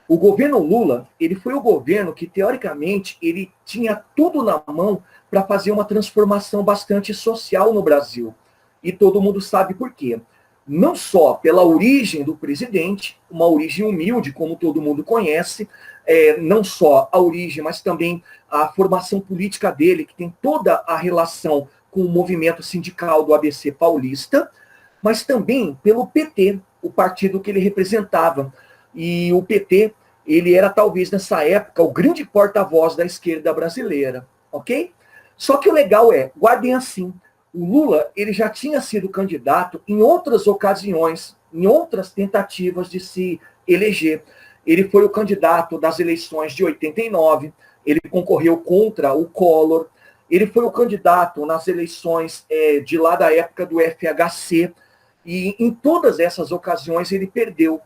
O governo Lula, ele foi o governo que, teoricamente, ele tinha tudo na mão para fazer uma transformação bastante social no Brasil. E todo mundo sabe por quê. Não só pela origem do presidente, uma origem humilde, como todo mundo conhece, não só a origem, mas também a formação política dele, que tem toda a relação com o movimento sindical do ABC paulista, mas também pelo PT, o partido que ele representava. E o PT, ele era talvez nessa época o grande porta-voz da esquerda brasileira, ok? Só que o legal guardem assim, o Lula, ele já tinha sido candidato em outras ocasiões, em outras tentativas de se eleger. Ele foi o candidato das eleições de 89, ele concorreu contra o Collor, ele foi o candidato nas eleições de lá da época do FHC, e em todas essas ocasiões ele perdeu.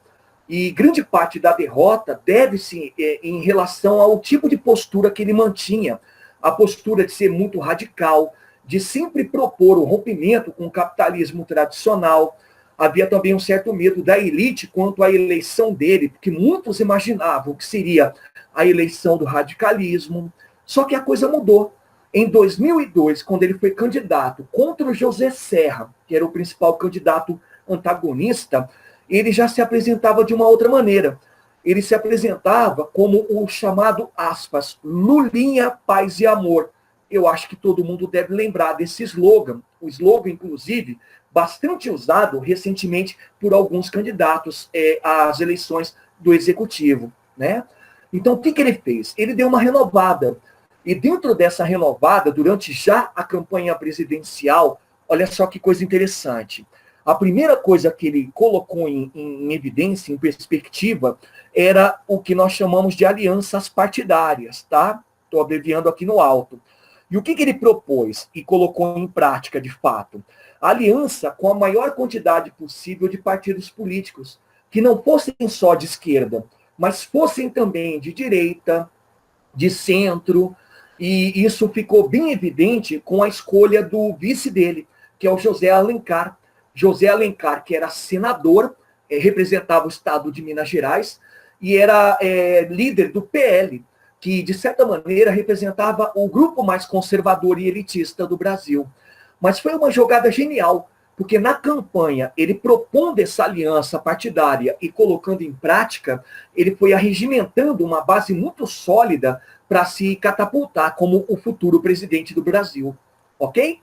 E grande parte da derrota deve-se em relação ao tipo de postura que ele mantinha, a postura de ser muito radical, de sempre propor o rompimento com o capitalismo tradicional. Havia também um certo medo da elite quanto à eleição dele, porque muitos imaginavam que seria a eleição do radicalismo. Só que a coisa mudou. Em 2002, quando ele foi candidato contra o José Serra, que era o principal candidato antagonista, ele já se apresentava de uma outra maneira. Ele se apresentava como o chamado, aspas, Lulinha, Paz e Amor. Eu acho que todo mundo deve lembrar desse slogan. O slogan, inclusive, bastante usado recentemente por alguns candidatos às eleições do Executivo, né? Então, o que ele fez? Ele deu uma renovada. E dentro dessa renovada, durante já a campanha presidencial, olha só que coisa interessante. A primeira coisa que ele colocou em evidência, em perspectiva, era o que nós chamamos de alianças partidárias, tá? Estou abreviando aqui no alto. E o que ele propôs e colocou em prática, de fato? A aliança com a maior quantidade possível de partidos políticos, que não fossem só de esquerda, mas fossem também de direita, de centro, e isso ficou bem evidente com a escolha do vice dele, que é o José Alencar. José Alencar, que era senador, representava o estado de Minas Gerais, e era líder do PL, que, de certa maneira, representava o grupo mais conservador e elitista do Brasil. Mas foi uma jogada genial, porque na campanha, ele propondo essa aliança partidária e colocando em prática, ele foi arregimentando uma base muito sólida para se catapultar como o futuro presidente do Brasil. Ok?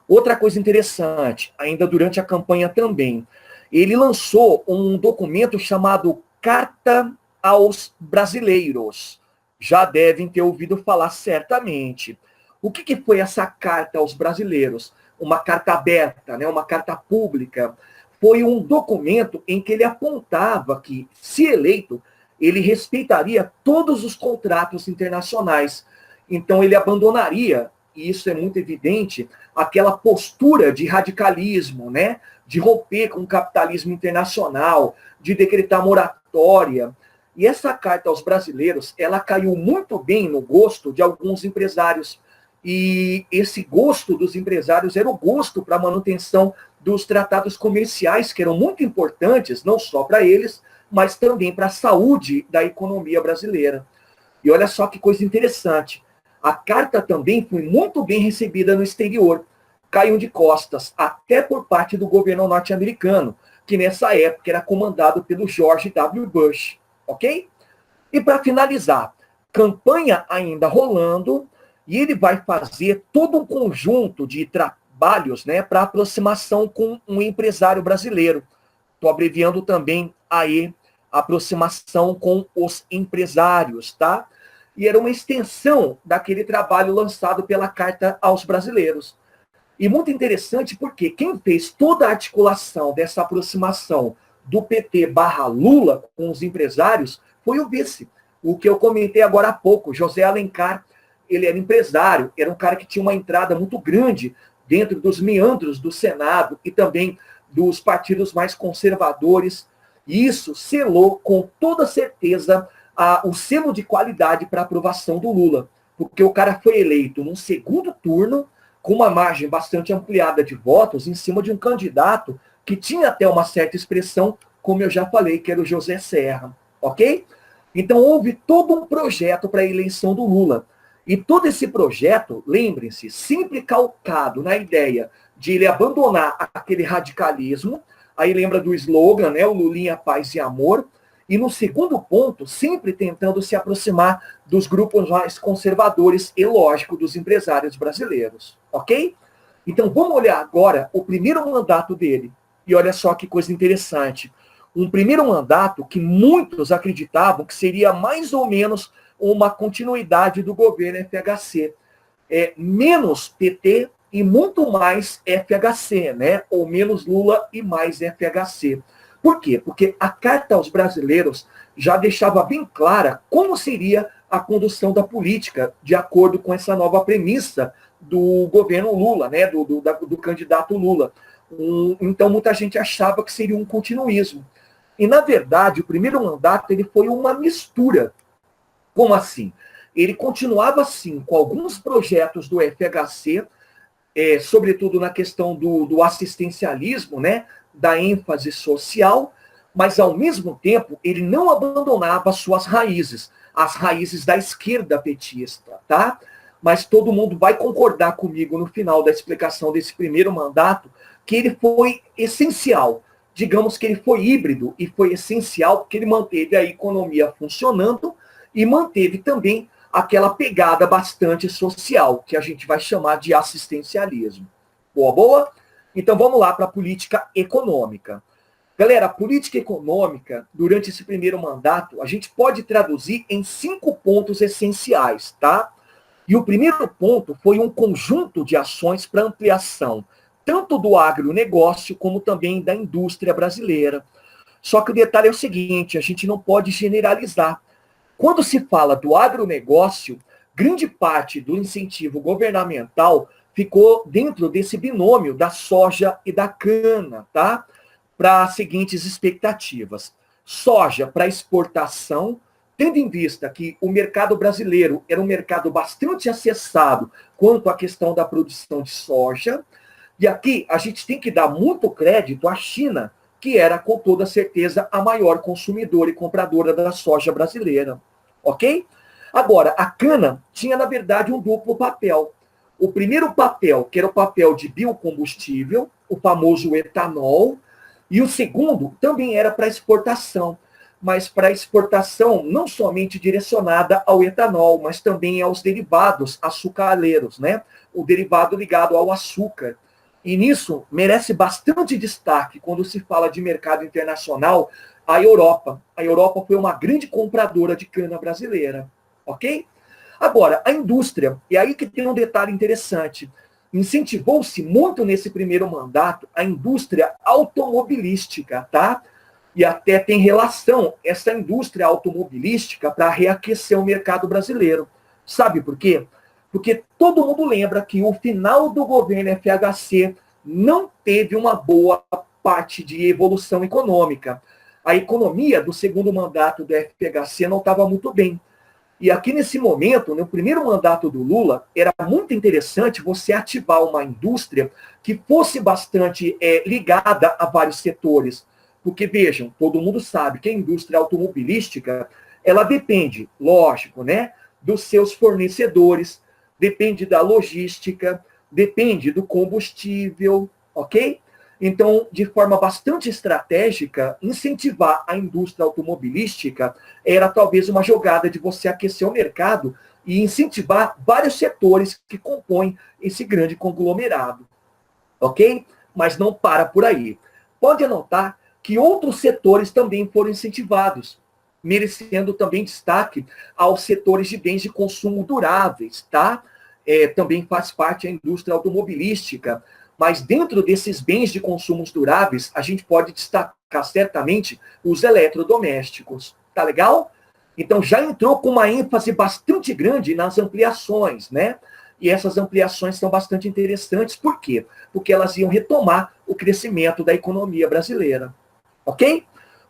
Outra coisa interessante, ainda durante a campanha também, ele lançou um documento chamado Carta aos Brasileiros. Já devem ter ouvido falar certamente. O que foi essa carta aos brasileiros? Uma carta aberta, né? Uma carta pública. Foi um documento em que ele apontava que, se eleito, ele respeitaria todos os contratos internacionais. Então, ele abandonaria, e isso é muito evidente, aquela postura de radicalismo, né? De romper com o capitalismo internacional, de decretar moratória. E essa carta aos brasileiros, ela caiu muito bem no gosto de alguns empresários. E esse gosto dos empresários era o gosto para a manutenção dos tratados comerciais, que eram muito importantes, não só para eles, mas também para a saúde da economia brasileira. E olha só que coisa interessante. A carta também foi muito bem recebida no exterior. Caiu de costas, até por parte do governo norte-americano, que nessa época era comandado pelo George W. Bush. Ok? E para finalizar, campanha ainda rolando, e ele vai fazer todo um conjunto de trabalhos, né, para aproximação com um empresário brasileiro. Estou abreviando também aí, aproximação com os empresários, tá? E era uma extensão daquele trabalho lançado pela Carta aos Brasileiros. E muito interessante porque quem fez toda a articulação dessa aproximação do PT barra Lula com os empresários foi o vice. O que eu comentei agora há pouco, José Alencar. Ele era empresário, era um cara que tinha uma entrada muito grande dentro dos meandros do Senado e também dos partidos mais conservadores. E isso selou com toda certeza o selo de qualidade para aprovação do Lula, porque o cara foi eleito num segundo turno com uma margem bastante ampliada de votos em cima de um candidato que tinha até uma certa expressão, como eu já falei, que era o José Serra, ok? Então, houve todo um projeto para a eleição do Lula. E todo esse projeto, lembrem-se, sempre calcado na ideia de ele abandonar aquele radicalismo. Aí lembra do slogan, né? O Lulinha, paz e amor. E no segundo ponto, sempre tentando se aproximar dos grupos mais conservadores e, lógico, dos empresários brasileiros. Ok? Então, vamos olhar agora o primeiro mandato dele. E olha só que coisa interessante. Um primeiro mandato que muitos acreditavam que seria mais ou menos uma continuidade do governo FHC. Menos PT e muito mais FHC, né? Ou menos Lula e mais FHC. Por quê? Porque a Carta aos Brasileiros já deixava bem clara como seria a condução da política, de acordo com essa nova premissa do governo Lula, né? Do candidato Lula. Então, muita gente achava que seria um continuismo. E, na verdade, o primeiro mandato ele foi uma mistura. Como assim? Ele continuava, assim, com alguns projetos do FHC, sobretudo na questão do assistencialismo, né? Da ênfase social, mas, ao mesmo tempo, ele não abandonava suas raízes, as raízes da esquerda petista, tá? Mas todo mundo vai concordar comigo no final da explicação desse primeiro mandato que ele foi essencial. Digamos que ele foi híbrido e foi essencial porque ele manteve a economia funcionando e manteve também aquela pegada bastante social, que a gente vai chamar de assistencialismo. Boa, boa? Então vamos lá para a política econômica. Galera, a política econômica, durante esse primeiro mandato, a gente pode traduzir em 5 pontos essenciais, tá? E o primeiro ponto foi um conjunto de ações para ampliação, tanto do agronegócio como também da indústria brasileira. Só que o detalhe é o seguinte, a gente não pode generalizar. Quando se fala do agronegócio, grande parte do incentivo governamental ficou dentro desse binômio da soja e da cana, tá? Para as seguintes expectativas. Soja para exportação, tendo em vista que o mercado brasileiro era um mercado bastante acessado quanto à questão da produção de soja. E aqui a gente tem que dar muito crédito à China, que era com toda certeza a maior consumidora e compradora da soja brasileira. Ok? Agora, a cana tinha, na verdade, um duplo papel. O primeiro papel, que era o papel de biocombustível, o famoso etanol, e o segundo também era para exportação, mas para exportação não somente direcionada ao etanol, mas também aos derivados açucareiros, né? O derivado ligado ao açúcar. E nisso merece bastante destaque quando se fala de mercado internacional a Europa. A Europa foi uma grande compradora de cana brasileira, ok? Agora, a indústria, e aí que tem um detalhe interessante, incentivou-se muito nesse primeiro mandato a indústria automobilística, tá? E até tem relação essa indústria automobilística para reaquecer o mercado brasileiro. Sabe por quê? Porque todo mundo lembra que o final do governo FHC não teve uma boa parte de evolução econômica. A economia do segundo mandato do FHC não estava muito bem. E aqui nesse momento, no primeiro mandato do Lula, era muito interessante você ativar uma indústria que fosse bastante ligada a vários setores. Porque, vejam, todo mundo sabe que a indústria automobilística, ela depende, lógico, né, dos seus fornecedores, depende da logística, depende do combustível, ok? Então, de forma bastante estratégica, incentivar a indústria automobilística era talvez uma jogada de você aquecer o mercado e incentivar vários setores que compõem esse grande conglomerado, ok? Mas não para por aí. Pode anotar que outros setores também foram incentivados, merecendo também destaque aos setores de bens de consumo duráveis, tá? Também faz parte a indústria automobilística, mas dentro desses bens de consumo duráveis, a gente pode destacar certamente os eletrodomésticos, tá legal? Então já entrou com uma ênfase bastante grande nas ampliações, né? E essas ampliações são bastante interessantes, por quê? Porque elas iam retomar o crescimento da economia brasileira, ok?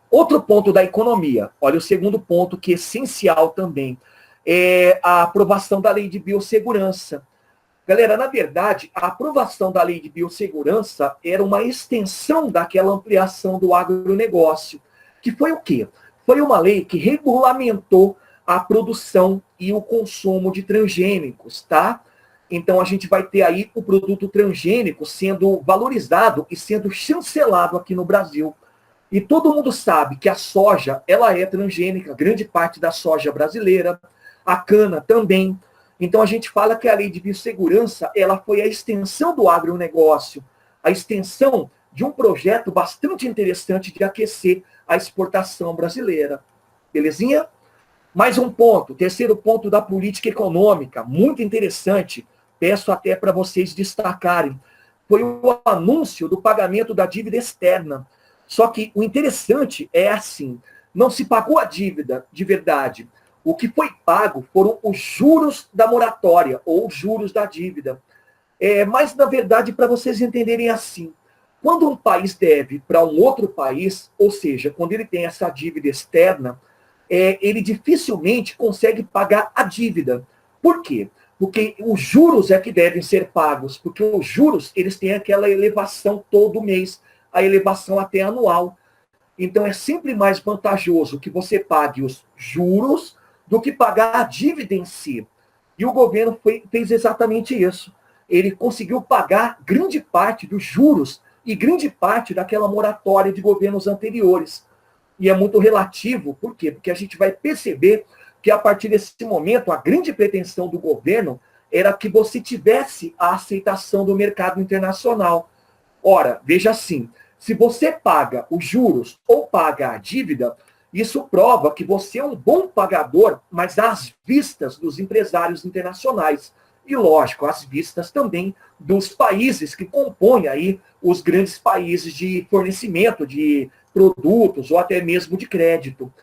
Outro ponto da economia, olha o segundo ponto que é essencial também, é a aprovação da lei de biossegurança. Galera, na verdade, a aprovação da lei de biossegurança era uma extensão daquela ampliação do agronegócio, que foi o quê? foi uma lei que regulamentou a produção e o consumo de transgênicos, tá? Então a gente vai ter aí o produto transgênico sendo valorizado e sendo chancelado aqui no Brasil. E todo mundo sabe que a soja, ela é transgênica, grande parte da soja brasileira, a cana também. Então a gente fala que a lei de biossegurança, ela foi a extensão do agronegócio, a extensão de um projeto bastante interessante de aquecer a exportação brasileira. Belezinha? Mais um ponto, terceiro ponto da política econômica, muito interessante, peço até para vocês destacarem, foi o anúncio do pagamento da dívida externa. Só que o interessante é assim, não se pagou a dívida de verdade. O que foi pago foram os juros da moratória, ou os juros da dívida. Mas, na verdade, para vocês entenderem assim, quando um país deve para um outro país, ou seja, quando ele tem essa dívida externa, ele dificilmente consegue pagar a dívida. Por quê? Porque os juros é que devem ser pagos, porque os juros, eles têm aquela elevação todo mês, a elevação até anual. Então, é sempre mais vantajoso que você pague os juros do que pagar a dívida em si. E o governo fez exatamente isso. Ele conseguiu pagar grande parte dos juros e grande parte daquela moratória de governos anteriores. E é muito relativo, por quê? Porque a gente vai perceber que a partir desse momento, a grande pretensão do governo era que você tivesse a aceitação do mercado internacional. Ora, veja assim, se você paga os juros ou paga a dívida, isso prova que você é um bom pagador, mas às vistas dos empresários internacionais. E, lógico, às vistas também dos países que compõem aí os grandes países de fornecimento de produtos ou até mesmo de crédito.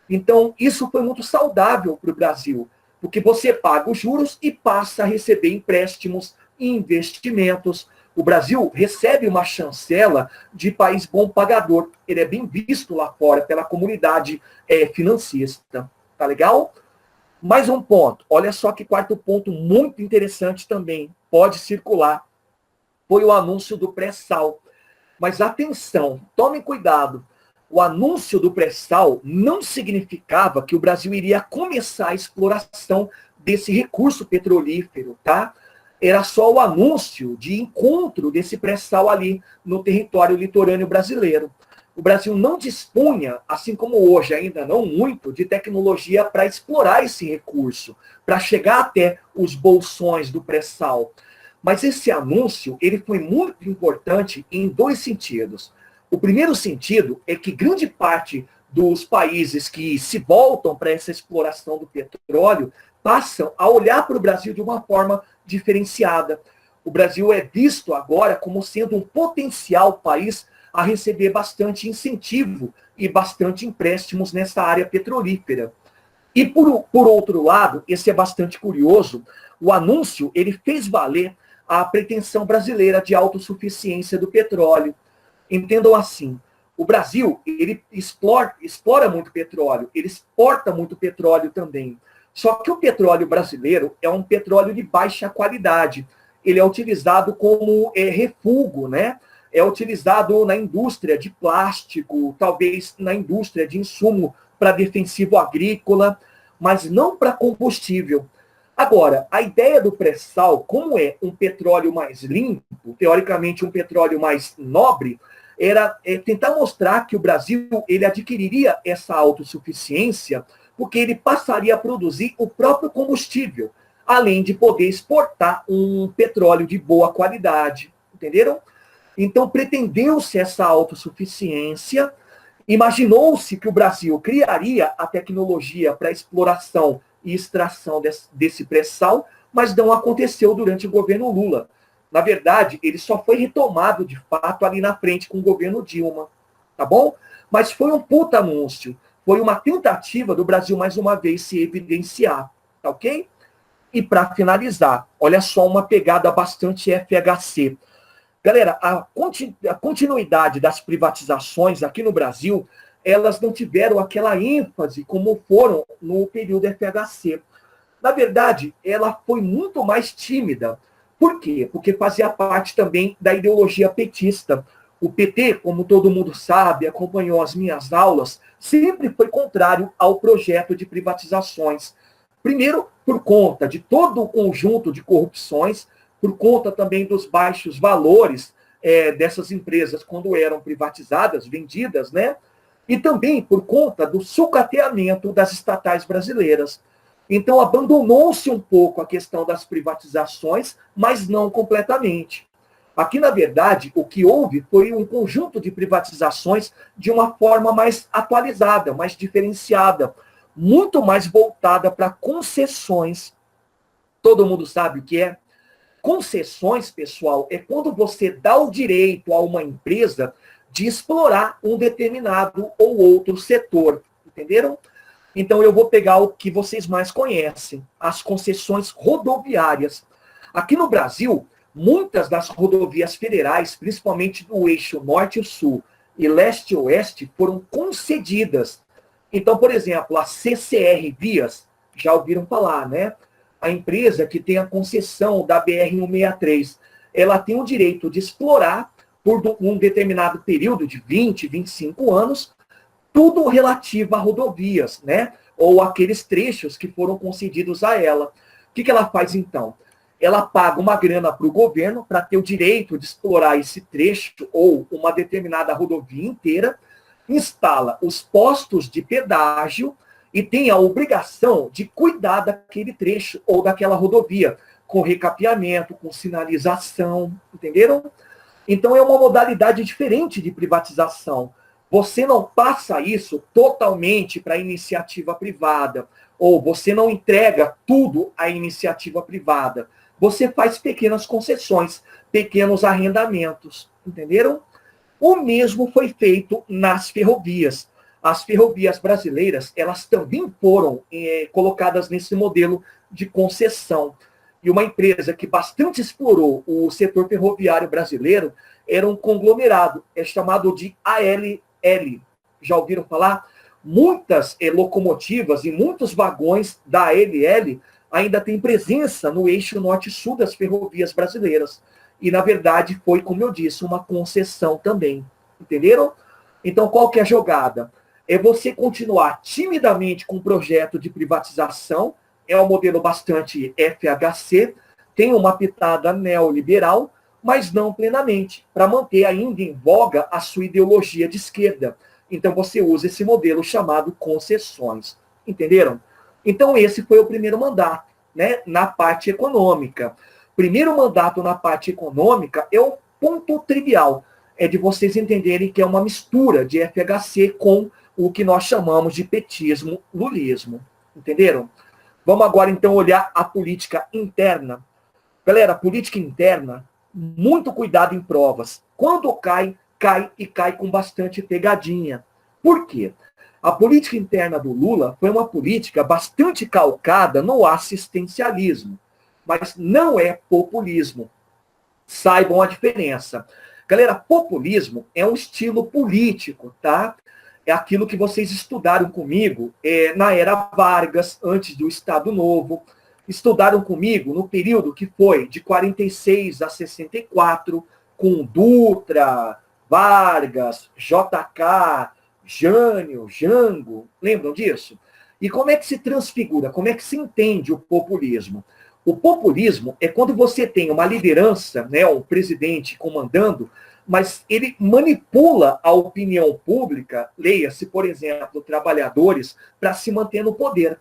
Então, isso foi muito saudável para o Brasil, porque você paga os juros e passa a receber empréstimos e investimentos. O Brasil recebe uma chancela de país bom pagador. Ele é bem visto lá fora pela comunidade financista. Tá legal? Mais um ponto. Olha só que quarto ponto muito interessante também. Pode circular. Foi o anúncio do pré-sal. Mas atenção, tomem cuidado. O anúncio do pré-sal não significava que o Brasil iria começar a exploração desse recurso petrolífero, tá? Era só o anúncio de encontro desse pré-sal ali no território litorâneo brasileiro. O Brasil não dispunha, assim como hoje ainda não muito, de tecnologia para explorar esse recurso, para chegar até os bolsões do pré-sal. Mas esse anúncio, ele foi muito importante em dois sentidos. O primeiro sentido é que grande parte dos países que se voltam para essa exploração do petróleo passam a olhar para o Brasil de uma forma diferenciada. O Brasil é visto agora como sendo um potencial país a receber bastante incentivo e bastante empréstimos nessa área petrolífera. E por outro lado, esse é bastante curioso, o anúncio ele fez valer a pretensão brasileira de autossuficiência do petróleo. Entendam assim, o Brasil ele explora muito petróleo, ele exporta muito petróleo também. Só que o petróleo brasileiro é um petróleo de baixa qualidade. Ele é utilizado como refúgio, né? É utilizado na indústria de plástico, talvez na indústria de insumo para defensivo agrícola, mas não para combustível. Agora, a ideia do pré-sal, como é um petróleo mais limpo, teoricamente um petróleo mais nobre, era tentar mostrar que o Brasil ele adquiriria essa autossuficiência porque ele passaria a produzir o próprio combustível, além de poder exportar um petróleo de boa qualidade. Entenderam? Então, pretendeu-se essa autossuficiência, imaginou-se que o Brasil criaria a tecnologia para exploração e extração desse pré-sal, mas não aconteceu durante o governo Lula. Na verdade, ele só foi retomado, de fato, ali na frente com o governo Dilma. Tá bom? Mas foi um puta anúncio. Foi uma tentativa do Brasil, mais uma vez, se evidenciar. Tá ok? E para finalizar, olha só uma pegada bastante FHC. Galera, a continuidade das privatizações aqui no Brasil, elas não tiveram aquela ênfase como foram no período FHC. Na verdade, ela foi muito mais tímida. Por quê? Porque fazia parte também da ideologia petista. O PT, como todo mundo sabe, acompanhou as minhas aulas, sempre foi contrário ao projeto de privatizações. Primeiro, por conta de todo o conjunto de corrupções, por conta também dos baixos valores dessas empresas quando eram privatizadas, vendidas, né? E também por conta do sucateamento das estatais brasileiras. Então, abandonou-se um pouco a questão das privatizações, mas não completamente. Aqui, na verdade, o que houve foi um conjunto de privatizações de uma forma mais atualizada, mais diferenciada, muito mais voltada para concessões. Todo mundo sabe o que é? Concessões, pessoal, é quando você dá o direito a uma empresa de explorar um determinado ou outro setor. Entenderam? Então, eu vou pegar o que vocês mais conhecem, as concessões rodoviárias. Aqui no Brasil, muitas das rodovias federais, principalmente do eixo norte e sul e leste e oeste, foram concedidas. Então, por exemplo, a CCR Vias, já ouviram falar, né? A empresa que tem a concessão da BR-163, ela tem o direito de explorar, por um determinado período de 20, 25 anos, tudo relativo a rodovias, né? Ou aqueles trechos que foram concedidos a ela. O que ela faz, então? Ela paga uma grana para o governo para ter o direito de explorar esse trecho ou uma determinada rodovia inteira, instala os postos de pedágio e tem a obrigação de cuidar daquele trecho ou daquela rodovia, com recapeamento, com sinalização, entenderam? Então é uma modalidade diferente de privatização. Você não passa isso totalmente para a iniciativa privada, ou você não entrega tudo à iniciativa privada. Você faz pequenas concessões, pequenos arrendamentos, entenderam? O mesmo foi feito nas ferrovias. As ferrovias brasileiras, elas também foram colocadas nesse modelo de concessão. E uma empresa que bastante explorou o setor ferroviário brasileiro era um conglomerado, chamado de ALL. Já ouviram falar? Muitas locomotivas e muitos vagões da ALL ainda têm presença no eixo norte-sul das ferrovias brasileiras. E, na verdade, foi, como eu disse, uma concessão também. Entenderam? Então, qual que é a jogada? É você continuar timidamente com o projeto de privatização, é um modelo bastante FHC, tem uma pitada neoliberal, mas não plenamente, para manter ainda em voga a sua ideologia de esquerda. Então você usa esse modelo chamado concessões. Entenderam? Então esse foi o primeiro mandato, né, na parte econômica. Primeiro mandato na parte econômica é o ponto trivial, é de vocês entenderem que é uma mistura de FHC com o que nós chamamos de petismo, lulismo. Entenderam? Vamos agora, então, olhar a política interna. Galera, política interna, muito cuidado em provas. Quando cai, cai e cai com bastante pegadinha. Por quê? A política interna do Lula foi uma política bastante calcada no assistencialismo, mas não é populismo. Saibam a diferença. Galera, populismo é um estilo político, tá? É aquilo que vocês estudaram comigo na era Vargas, antes do Estado Novo. Estudaram comigo no período que foi de 46 a 64, com Dutra, Vargas, JK, Jânio, Jango. Lembram disso? E como é que se transfigura? Como é que se entende o populismo? O populismo é quando você tem uma liderança, né, um presidente comandando, mas ele manipula a opinião pública, leia-se, por exemplo, trabalhadores, para se manter no poder.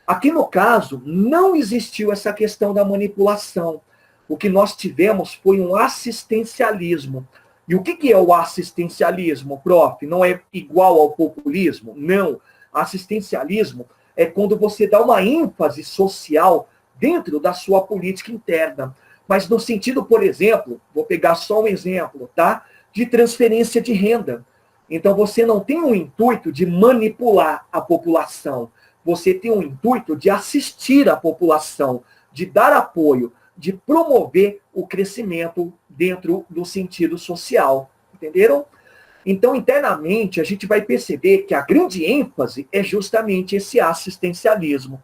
Aqui, no caso, não existiu essa questão da manipulação. O que nós tivemos foi um assistencialismo. E o que é o assistencialismo, prof? Não é igual ao populismo? Não. Assistencialismo é quando você dá uma ênfase social dentro da sua política interna. Mas no sentido, por exemplo, vou pegar só um exemplo, tá? De transferência de renda. Então você não tem um intuito de manipular a população, você tem um intuito de assistir a população, de dar apoio, de promover o crescimento dentro do sentido social. Entenderam? Então, internamente, a gente vai perceber que a grande ênfase é justamente esse assistencialismo.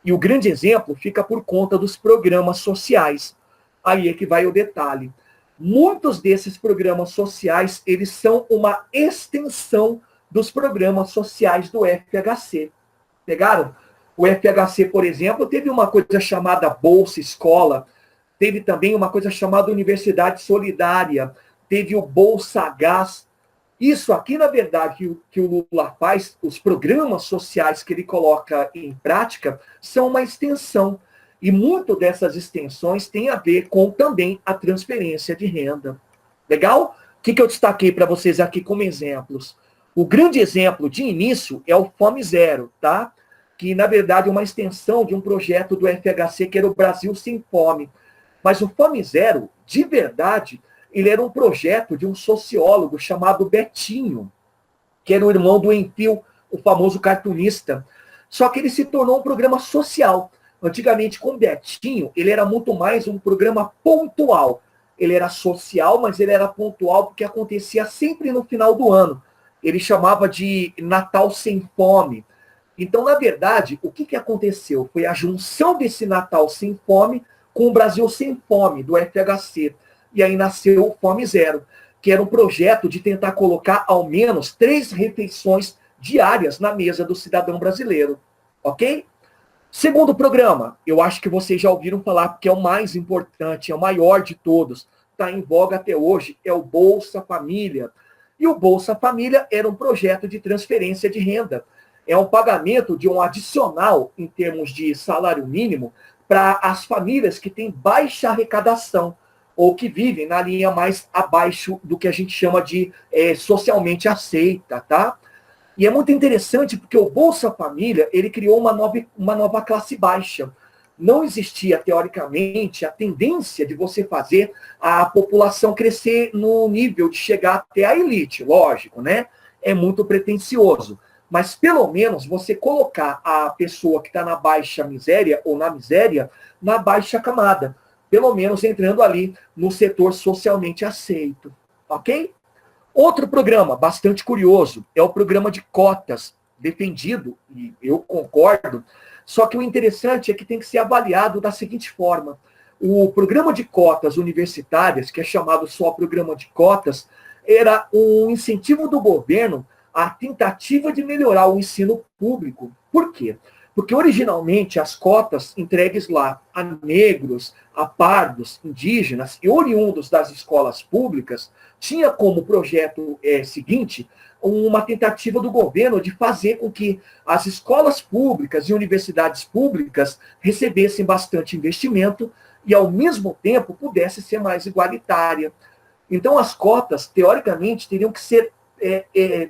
E o grande exemplo fica por conta dos programas sociais. Aí é que vai o detalhe. Muitos desses programas sociais, eles são uma extensão dos programas sociais do FHC. Pegaram? O FHC, por exemplo, teve uma coisa chamada Bolsa Escola, teve também uma coisa chamada Universidade Solidária, teve o Bolsa Gás. Isso aqui, na verdade, que o Lula faz, os programas sociais que ele coloca em prática, são uma extensão. E muito dessas extensões tem a ver com também a transferência de renda. Legal? O que eu destaquei para vocês aqui como exemplos? O grande exemplo de início é o Fome Zero, tá? Que, na verdade, é uma extensão de um projeto do FHC, que era o Brasil Sem Fome. Mas o Fome Zero, de verdade, ele era um projeto de um sociólogo chamado Betinho, que era o irmão do Empio, o famoso cartunista. Só que ele se tornou um programa social. Antigamente, com o Betinho, ele era muito mais um programa pontual. Ele era social, mas ele era pontual porque acontecia sempre no final do ano. Ele chamava de Natal Sem Fome. Então, na verdade, o que aconteceu? Foi a junção desse Natal Sem Fome com o Brasil Sem Fome, do FHC. E aí nasceu o Fome Zero, que era um projeto de tentar colocar ao menos 3 refeições diárias na mesa do cidadão brasileiro. Ok? Segundo programa, eu acho que vocês já ouviram falar, porque é o mais importante, é o maior de todos, está em voga até hoje, é o Bolsa Família. E o Bolsa Família era um projeto de transferência de renda. É um pagamento de um adicional em termos de salário mínimo para as famílias que têm baixa arrecadação ou que vivem na linha mais abaixo do que a gente chama de socialmente aceita, tá? E é muito interessante porque o Bolsa Família, ele criou uma nova classe baixa. Não existia, teoricamente, a tendência de você fazer a população crescer no nível de chegar até a elite, lógico, né? É muito pretensioso. Mas, pelo menos, você colocar a pessoa que está na baixa miséria ou na miséria na baixa camada. Pelo menos entrando ali no setor socialmente aceito. Ok? Outro programa bastante curioso é o programa de cotas, defendido, e eu concordo, só que o interessante é que tem que ser avaliado da seguinte forma. O programa de cotas universitárias, que é chamado só programa de cotas, era um incentivo do governo à tentativa de melhorar o ensino público. Por quê? Porque originalmente as cotas entregues lá a negros, a pardos, indígenas e oriundos das escolas públicas tinha como projeto seguinte uma tentativa do governo de fazer com que as escolas públicas e universidades públicas recebessem bastante investimento e, ao mesmo tempo, pudesse ser mais igualitária. Então, as cotas, teoricamente, teriam que ser,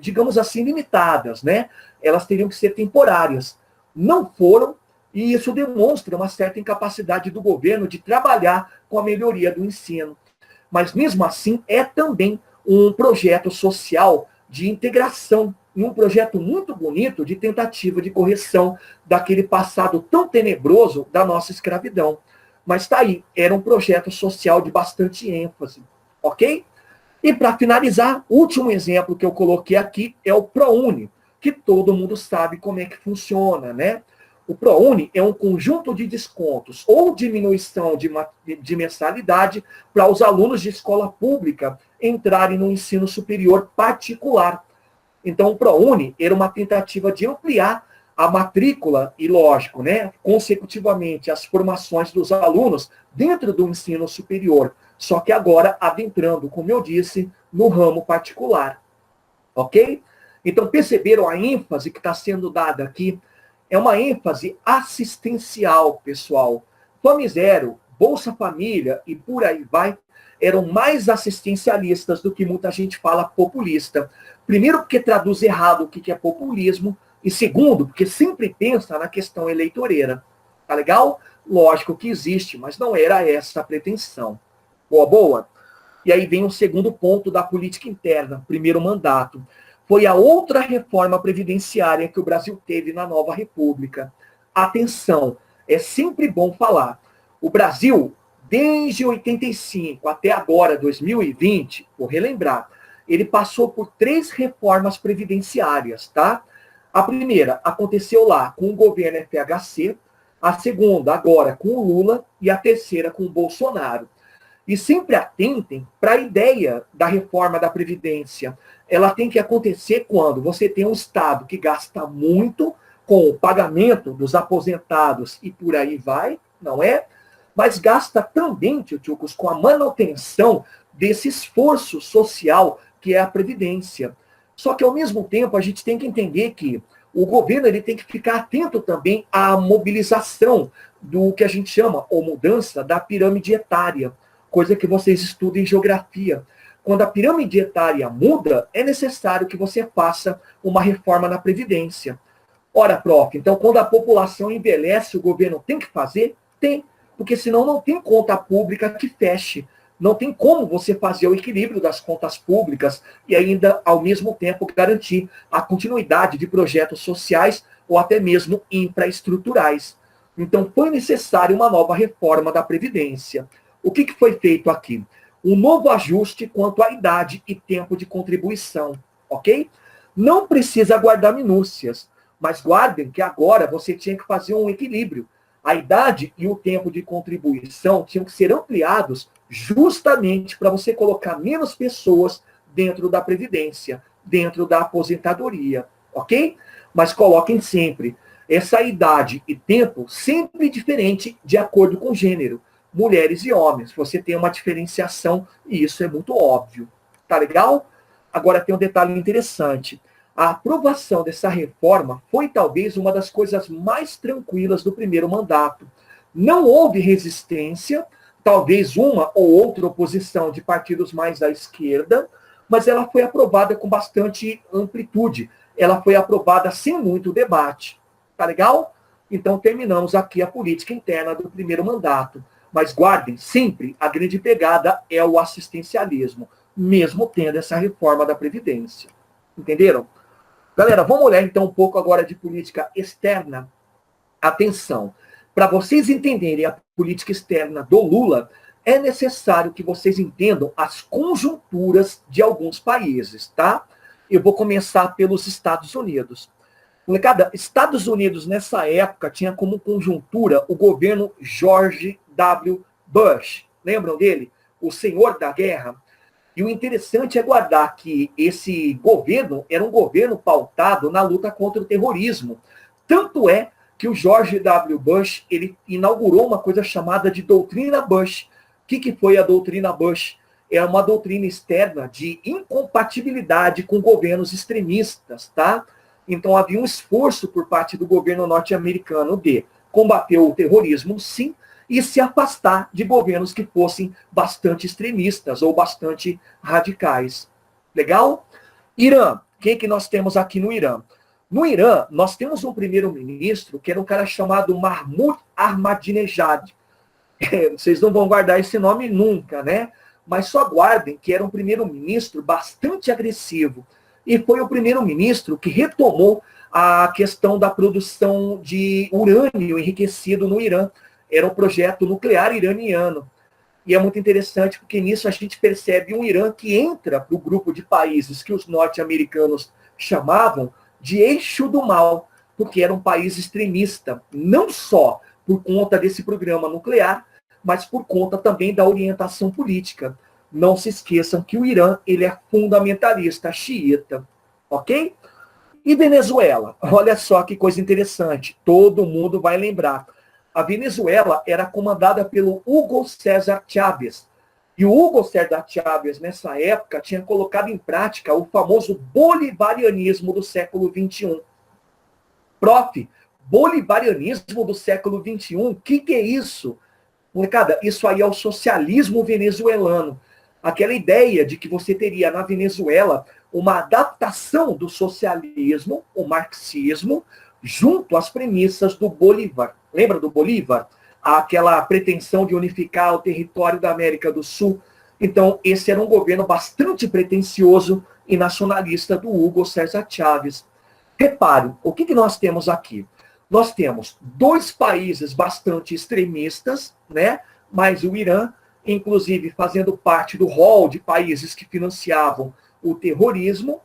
digamos assim, limitadas, né? Elas teriam que ser temporárias. Não foram, e isso demonstra uma certa incapacidade do governo de trabalhar com a melhoria do ensino. Mas, mesmo assim, é também um projeto social de integração, e um projeto muito bonito de tentativa de correção daquele passado tão tenebroso da nossa escravidão. Mas está aí, era um projeto social de bastante ênfase, ok? E, para finalizar, o último exemplo que eu coloquei aqui é o ProUni, que todo mundo sabe como é que funciona, né? O ProUni é um conjunto de descontos ou diminuição de mensalidade para os alunos de escola pública entrarem no ensino superior particular. Então, o ProUni era uma tentativa de ampliar a matrícula e, lógico, né, consecutivamente, as formações dos alunos dentro do ensino superior, só que agora adentrando, como eu disse, no ramo particular. Ok? Então, perceberam a ênfase que está sendo dada aqui? É uma ênfase assistencial, pessoal. Fome Zero, Bolsa Família e por aí vai, eram mais assistencialistas do que muita gente fala populista. Primeiro, porque traduz errado o que é populismo, e segundo, porque sempre pensa na questão eleitoreira. Tá legal? Lógico que existe, mas não era essa a pretensão. Boa, boa? E aí vem o segundo ponto da política interna, primeiro mandato. Foi a outra reforma previdenciária que o Brasil teve na nova república. Atenção, é sempre bom falar. O Brasil, desde 85 até agora, 2020, vou relembrar, ele passou por 3 reformas previdenciárias, tá? A primeira aconteceu lá com o governo FHC, a segunda agora com o Lula e a terceira com o Bolsonaro. E sempre atentem para a ideia da reforma da Previdência. Ela tem que acontecer quando você tem um Estado que gasta muito com o pagamento dos aposentados e por aí vai, não é? Mas gasta também, tchutchucos, com a manutenção desse esforço social que é a Previdência. Só que, ao mesmo tempo, a gente tem que entender que o governo ele tem que ficar atento também à mobilização do que a gente chama, ou mudança, da pirâmide etária, coisa que vocês estudam em geografia. Quando a pirâmide etária muda, é necessário que você faça uma reforma na Previdência. Ora, prof, então quando a população envelhece, o governo tem que fazer? Tem, porque senão não tem conta pública que feche. Não tem como você fazer o equilíbrio das contas públicas e ainda, ao mesmo tempo, garantir a continuidade de projetos sociais ou até mesmo infraestruturais. Então, foi necessária uma nova reforma da Previdência. O que foi feito aqui? Um novo ajuste quanto à idade e tempo de contribuição, ok? Não precisa guardar minúcias, mas guardem que agora você tinha que fazer um equilíbrio. A idade e o tempo de contribuição tinham que ser ampliados justamente para você colocar menos pessoas dentro da Previdência, dentro da aposentadoria, ok? Mas coloquem sempre essa idade e tempo sempre diferente de acordo com o gênero. Mulheres e homens, você tem uma diferenciação e isso é muito óbvio. Tá legal? Agora tem um detalhe interessante. A aprovação dessa reforma foi talvez uma das coisas mais tranquilas do primeiro mandato. Não houve resistência, talvez uma ou outra oposição de partidos mais à esquerda, mas ela foi aprovada com bastante amplitude. Ela foi aprovada sem muito debate. Tá legal? Então terminamos aqui a política interna do primeiro mandato. Mas guardem, sempre a grande pegada é o assistencialismo, mesmo tendo essa reforma da Previdência. Entenderam? Galera, vamos olhar então um pouco agora de política externa. Atenção, para vocês entenderem a política externa do Lula, é necessário que vocês entendam as conjunturas de alguns países, tá? Eu vou começar pelos Estados Unidos. Molecada, Estados Unidos nessa época tinha como conjuntura o governo George W. Bush. Lembram dele? O senhor da guerra. E o interessante é guardar que esse governo era um governo pautado na luta contra o terrorismo. Tanto é que o George W. Bush ele inaugurou uma coisa chamada de doutrina Bush. O que foi a doutrina Bush? É uma doutrina externa de incompatibilidade com governos extremistas, tá? Então havia um esforço por parte do governo norte-americano de combater o terrorismo, sim, e se afastar de governos que fossem bastante extremistas ou bastante radicais. Legal? Irã. Quem que nós temos aqui no Irã? No Irã, nós temos um primeiro-ministro que era um cara chamado Mahmoud Ahmadinejad. Vocês não vão guardar esse nome nunca, né? Mas só guardem que era um primeiro-ministro bastante agressivo. E foi o primeiro-ministro que retomou a questão da produção de urânio enriquecido no Irã. Era um projeto nuclear iraniano. E é muito interessante porque nisso a gente percebe um Irã que entra para o grupo de países que os norte-americanos chamavam de eixo do mal, porque era um país extremista, não só por conta desse programa nuclear, mas por conta também da orientação política. Não se esqueçam que o Irã ele é fundamentalista xiita, ok? E Venezuela? Olha só que coisa interessante, todo mundo vai lembrar. A Venezuela era comandada pelo Hugo César Chávez. E o Hugo César Chávez, nessa época, tinha colocado em prática o famoso bolivarianismo do século XXI. Prof, bolivarianismo do século XXI, o que é isso? Molecada, isso aí é o socialismo venezuelano. Aquela ideia de que você teria na Venezuela uma adaptação do socialismo, o marxismo, junto às premissas do Bolívar. Lembra do Bolívar? Aquela pretensão de unificar o território da América do Sul. Então, esse era um governo bastante pretensioso e nacionalista do Hugo César Chávez. Repare, o que nós temos aqui? Nós temos dois países bastante extremistas, né? Mas o Irã, inclusive, fazendo parte do rol de países que financiavam o terrorismo,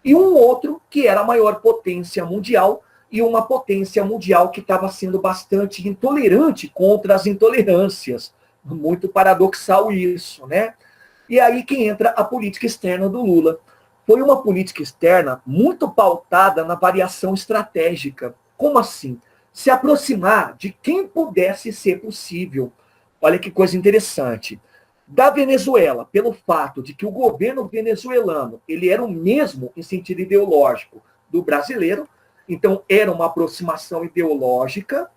e um outro que era a maior potência mundial, e uma potência mundial que estava sendo bastante intolerante contra as intolerâncias Muito paradoxal isso, né? E aí que entra a política externa do Lula. Foi uma política externa muito pautada na variação estratégica. Como assim? Se aproximar de quem pudesse ser possível. Olha que coisa interessante. Da Venezuela, pelo fato de que o governo venezuelano ele era o mesmo em sentido ideológico do brasileiro, então era uma aproximação ideológica.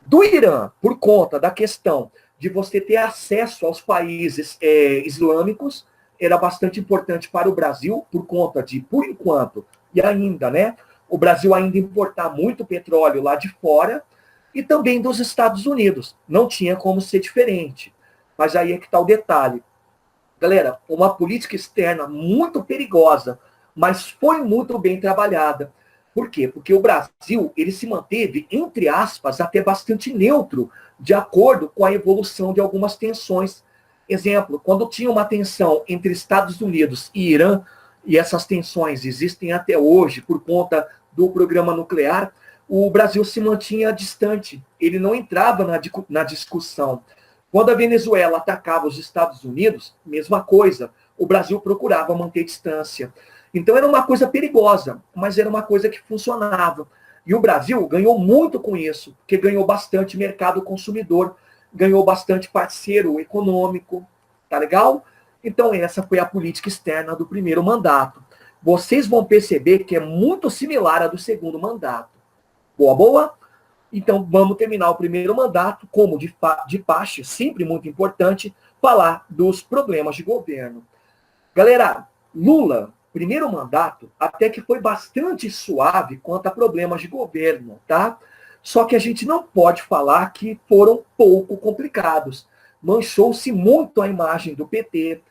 Do Irã, por conta da questão de você ter acesso aos países islâmicos, era bastante importante para o Brasil, por conta de, por enquanto, e ainda, né, o Brasil ainda importar muito petróleo lá de fora, e também dos Estados Unidos. Não tinha como ser diferente. Mas aí é que está o detalhe. Galera, uma política externa muito perigosa, mas foi muito bem trabalhada. Por quê? Porque o Brasil ele se manteve, entre aspas, até bastante neutro, de acordo com a evolução de algumas tensões. Exemplo, quando tinha uma tensão entre Estados Unidos e Irã, e essas tensões existem até hoje por conta do programa nuclear, o Brasil se mantinha distante, ele não entrava na discussão. Quando a Venezuela atacava os Estados Unidos, mesma coisa, o Brasil procurava manter distância. Então era uma coisa perigosa, mas era uma coisa que funcionava. E o Brasil ganhou muito com isso, porque ganhou bastante mercado consumidor, ganhou bastante parceiro econômico, tá legal? Então essa foi a política externa do primeiro mandato. Vocês vão perceber que é muito similar à do segundo mandato. Boa, boa? Então vamos terminar o primeiro mandato, como de praxe, sempre muito importante, falar dos problemas de governo. Galera, Lula, primeiro mandato, até que foi bastante suave quanto a problemas de governo, tá? Só que a gente não pode falar que foram pouco complicados. Manchou-se muito a imagem do PT,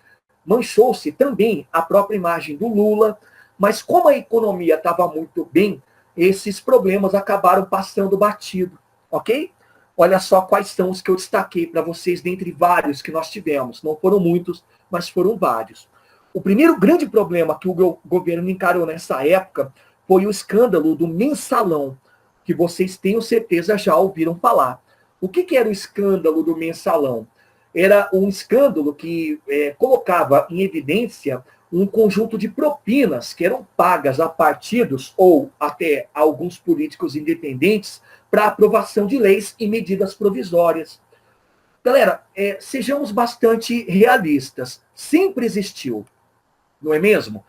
manchou-se também a própria imagem do Lula, mas como a economia estava muito bem, esses problemas acabaram passando batido, ok? Olha só quais são os que eu destaquei para vocês, dentre vários que nós tivemos. Não foram muitos, mas foram vários. O primeiro grande problema que o governo encarou nessa época foi o escândalo do mensalão, que vocês tenho certeza já ouviram falar. O que era o escândalo do mensalão? Era um escândalo que colocava em evidência um conjunto de propinas que eram pagas a partidos ou até a alguns políticos independentes para aprovação de leis e medidas provisórias. Galera, sejamos bastante realistas. Sempre existiu, não é mesmo?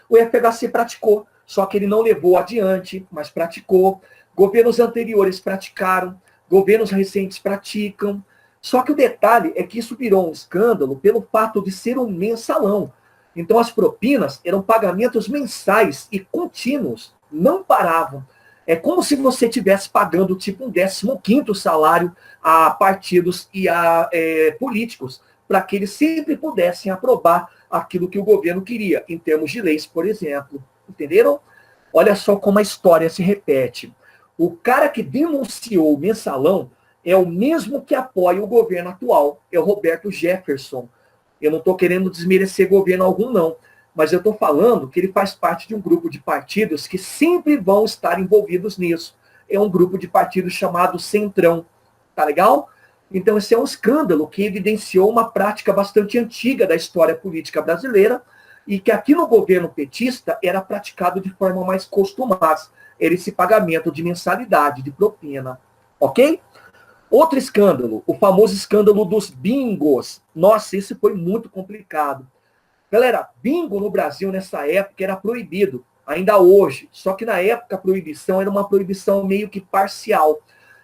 O FHC praticou, só que ele não levou adiante, mas praticou. Governos anteriores praticaram, governos recentes praticam. Só que o detalhe é que isso virou um escândalo pelo fato de ser um mensalão. Então as propinas eram pagamentos mensais e contínuos, não paravam. É como se você estivesse pagando tipo um 15º salário a partidos e a políticos, para que eles sempre pudessem aprovar aquilo que o governo queria, em termos de leis, por exemplo. Entenderam? Olha só como a história se repete. O cara que denunciou o mensalão é o mesmo que apoia o governo atual, é o Roberto Jefferson. Eu não estou querendo desmerecer governo algum, não. Mas eu estou falando que ele faz parte de um grupo de partidos que sempre vão estar envolvidos nisso. É um grupo de partidos chamado Centrão. Tá legal? Então, esse é um escândalo que evidenciou uma prática bastante antiga da história política brasileira e que aqui no governo petista era praticado de forma mais costumaz. Era esse pagamento de mensalidade, de propina. Ok? Outro escândalo, o famoso escândalo dos bingos. Nossa, esse foi muito complicado. Galera, bingo no Brasil nessa época era proibido, ainda hoje. Só que na época a proibição era uma proibição meio que parcial.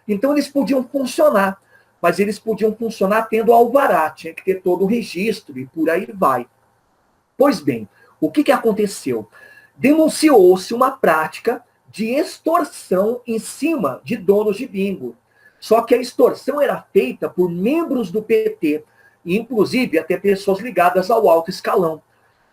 Então eles podiam funcionar, mas eles podiam funcionar tendo alvará, tinha que ter todo o registro e por aí vai. Pois bem, o que aconteceu? Denunciou-se uma prática de extorsão em cima de donos de bingo. Só que a extorsão era feita por membros do PT, e inclusive até pessoas ligadas ao alto escalão.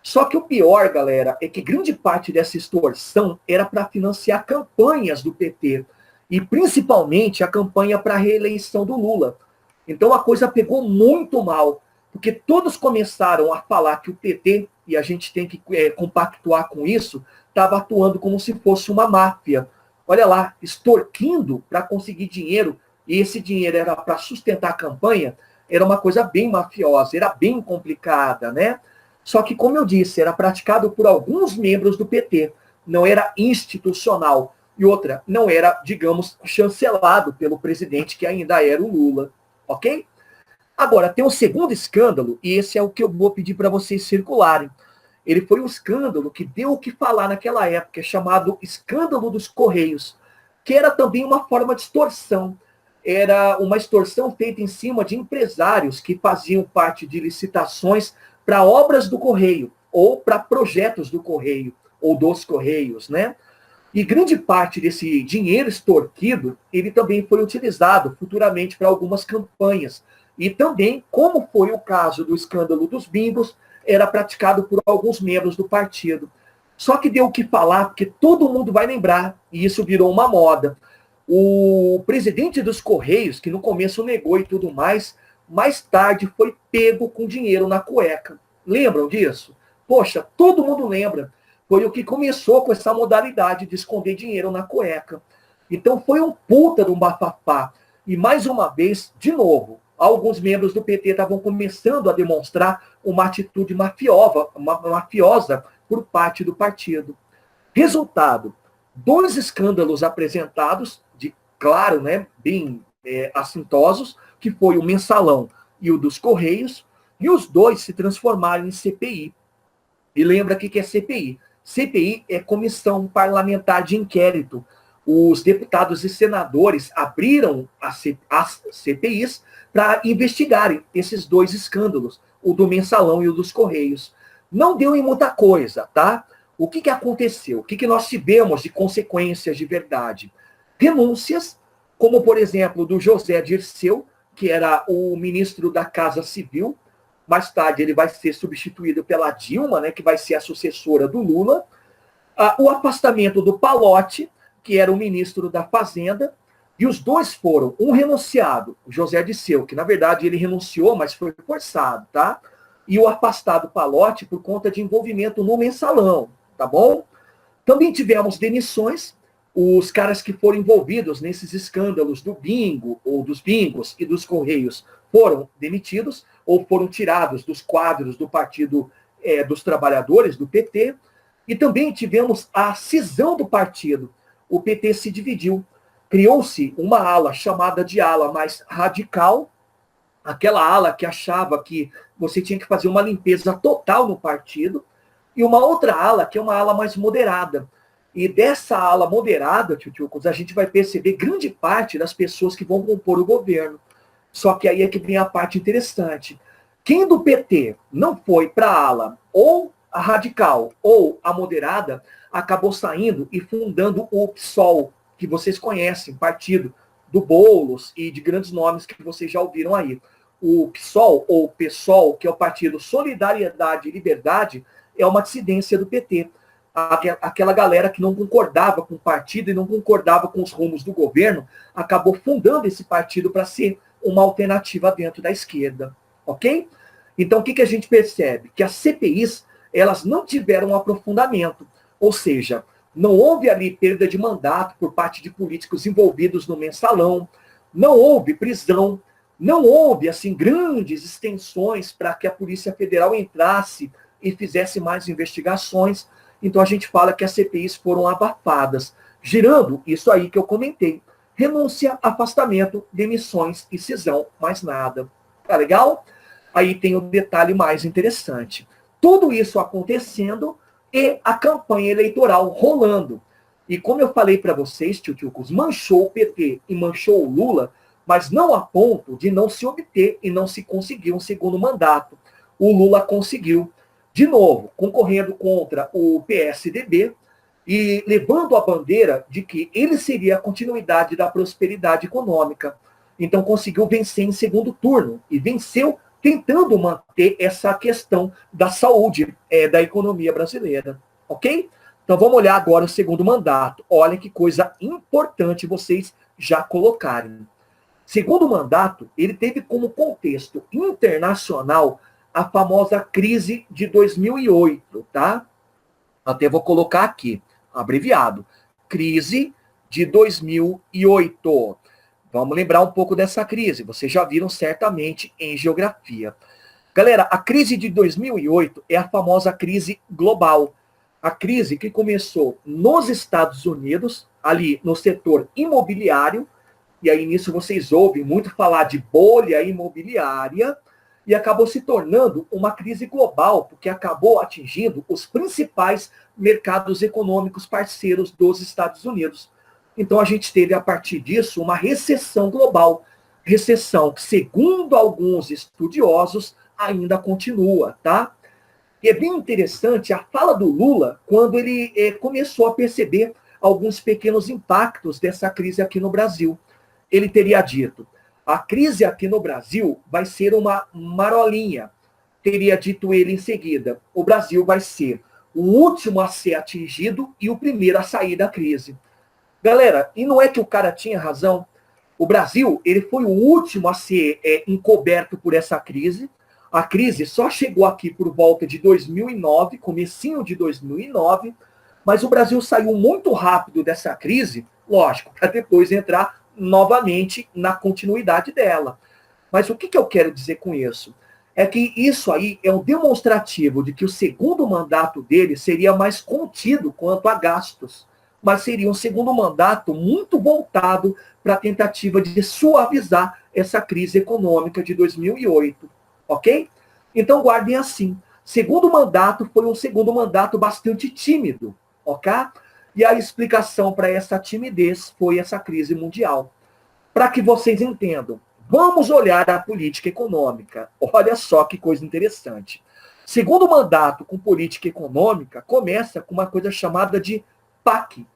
Só que o pior, galera, é que grande parte dessa extorsão era para financiar campanhas do PT, e principalmente a campanha para a reeleição do Lula. Então a coisa pegou muito mal, porque todos começaram a falar que o PT, e a gente tem que compactuar com isso, estava atuando como se fosse uma máfia. Olha lá, extorquindo para conseguir dinheiro, e esse dinheiro era para sustentar a campanha, era uma coisa bem mafiosa, era bem complicada, né? Só que, como eu disse, era praticado por alguns membros do PT, não era institucional. E outra, não era, digamos, chancelado pelo presidente, que ainda era o Lula, ok? Agora, tem um segundo escândalo, e esse é o que eu vou pedir para vocês circularem. Ele foi um escândalo que deu o que falar naquela época, chamado escândalo dos Correios, que era também uma forma de extorsão. Era uma extorsão feita em cima de empresários que faziam parte de licitações para obras do Correio, ou para projetos do Correio, ou dos Correios, né? E grande parte desse dinheiro extorquido, ele também foi utilizado futuramente para algumas campanhas. E também, como foi o caso do escândalo dos bimbos, era praticado por alguns membros do partido. Só que deu o que falar, porque todo mundo vai lembrar, e isso virou uma moda. O presidente dos Correios, que no começo negou e tudo mais tarde foi pego com dinheiro na cueca. Lembram disso? Poxa, todo mundo lembra. Foi o que começou com essa modalidade de esconder dinheiro na cueca. Então foi um puta de um bafafá. E mais uma vez, de novo, alguns membros do PT estavam começando a demonstrar uma atitude mafiosa por parte do partido. Resultado, 2 escândalos apresentados, de claro, né, bem assintosos, que foi o Mensalão e o dos Correios, e os dois se transformaram em CPI. E lembra o que é CPI? CPI é Comissão Parlamentar de Inquérito. Os deputados e senadores abriram as CPIs para investigarem esses 2 escândalos, o do Mensalão e o dos Correios. Não deu em muita coisa, tá? O que aconteceu? O que nós tivemos de consequências de verdade? Renúncias, como, por exemplo, do José Dirceu, que era o ministro da Casa Civil. Mais tarde ele vai ser substituído pela Dilma, né, que vai ser a sucessora do Lula. O afastamento do Palotti, que era o ministro da Fazenda, e os dois foram, um renunciado, o José Dirceu, que na verdade ele renunciou, mas foi forçado, tá? E o afastado Palotti por conta de envolvimento no Mensalão, tá bom? Também tivemos demissões, os caras que foram envolvidos nesses escândalos do bingo, ou dos bingos e dos Correios, foram demitidos ou foram tirados dos quadros do Partido dos Trabalhadores, do PT, e também tivemos a cisão do partido. O PT se dividiu, criou-se uma ala chamada de ala mais radical, aquela ala que achava que você tinha que fazer uma limpeza total no partido, e uma outra ala que é uma ala mais moderada. E dessa ala moderada, tchutchucos, a gente vai perceber grande parte das pessoas que vão compor o governo. Só que aí é que vem a parte interessante. Quem do PT não foi para a ala ou a radical ou a moderada, acabou saindo e fundando o PSOL, que vocês conhecem, partido do Boulos e de grandes nomes que vocês já ouviram aí. O PSOL, ou PSOL, que é o Partido Solidariedade e Liberdade, é uma dissidência do PT. Aquela galera que não concordava com o partido e não concordava com os rumos do governo, acabou fundando esse partido para ser uma alternativa dentro da esquerda, ok? Então, o que a gente percebe? Que as CPIs, elas não tiveram um aprofundamento, ou seja, não houve ali perda de mandato por parte de políticos envolvidos no Mensalão, não houve prisão, não houve, assim, grandes extensões para que a Polícia Federal entrasse e fizesse mais investigações. Então, a gente fala que as CPIs foram abafadas, gerando isso aí que eu comentei. Renúncia, afastamento, demissões e cisão, mais nada. Tá legal? Aí tem o detalhe mais interessante. Tudo isso acontecendo e a campanha eleitoral rolando. E como eu falei para vocês, tchutchucos, manchou o PT e manchou o Lula, mas não a ponto de não se obter e não se conseguir um segundo mandato. O Lula conseguiu, de novo, concorrendo contra o PSDB, e levando a bandeira de que ele seria a continuidade da prosperidade econômica. Então conseguiu vencer em segundo turno, e venceu tentando manter essa questão da saúde da economia brasileira, ok? Então vamos olhar agora o segundo mandato. Olha que coisa importante vocês já colocarem. Segundo mandato, ele teve como contexto internacional a famosa crise de 2008, tá? Até vou colocar aqui, abreviado. Crise de 2008. Vamos lembrar um pouco dessa crise. Vocês já viram certamente em geografia. Galera, a crise de 2008 é a famosa crise global. A crise que começou nos Estados Unidos, ali no setor imobiliário, e aí nisso vocês ouvem muito falar de bolha imobiliária, e acabou se tornando uma crise global, porque acabou atingindo os principais mercados econômicos parceiros dos Estados Unidos. Então a gente teve, a partir disso, uma recessão global. Recessão que, segundo alguns estudiosos, ainda continua, tá? E é bem interessante a fala do Lula, quando ele começou a perceber alguns pequenos impactos dessa crise aqui no Brasil. Ele teria dito: a crise aqui no Brasil vai ser uma marolinha. Teria dito ele em seguida: o Brasil vai ser o último a ser atingido e o primeiro a sair da crise. Galera, e não é que o cara tinha razão? O Brasil, ele foi o último a ser encoberto por essa crise. A crise só chegou aqui por volta de 2009, comecinho de 2009, mas o Brasil saiu muito rápido dessa crise, lógico, para depois entrar novamente na continuidade dela. Mas o que eu quero dizer com isso? É que isso aí é um demonstrativo de que o segundo mandato dele seria mais contido quanto a gastos, mas seria um segundo mandato muito voltado para a tentativa de suavizar essa crise econômica de 2008, ok? Então guardem assim: segundo mandato foi um segundo mandato bastante tímido, ok? E a explicação para essa timidez foi essa crise mundial. Para que vocês entendam, vamos olhar a política econômica. Olha só que coisa interessante. Segundo mandato com política econômica começa com uma coisa chamada de PAC.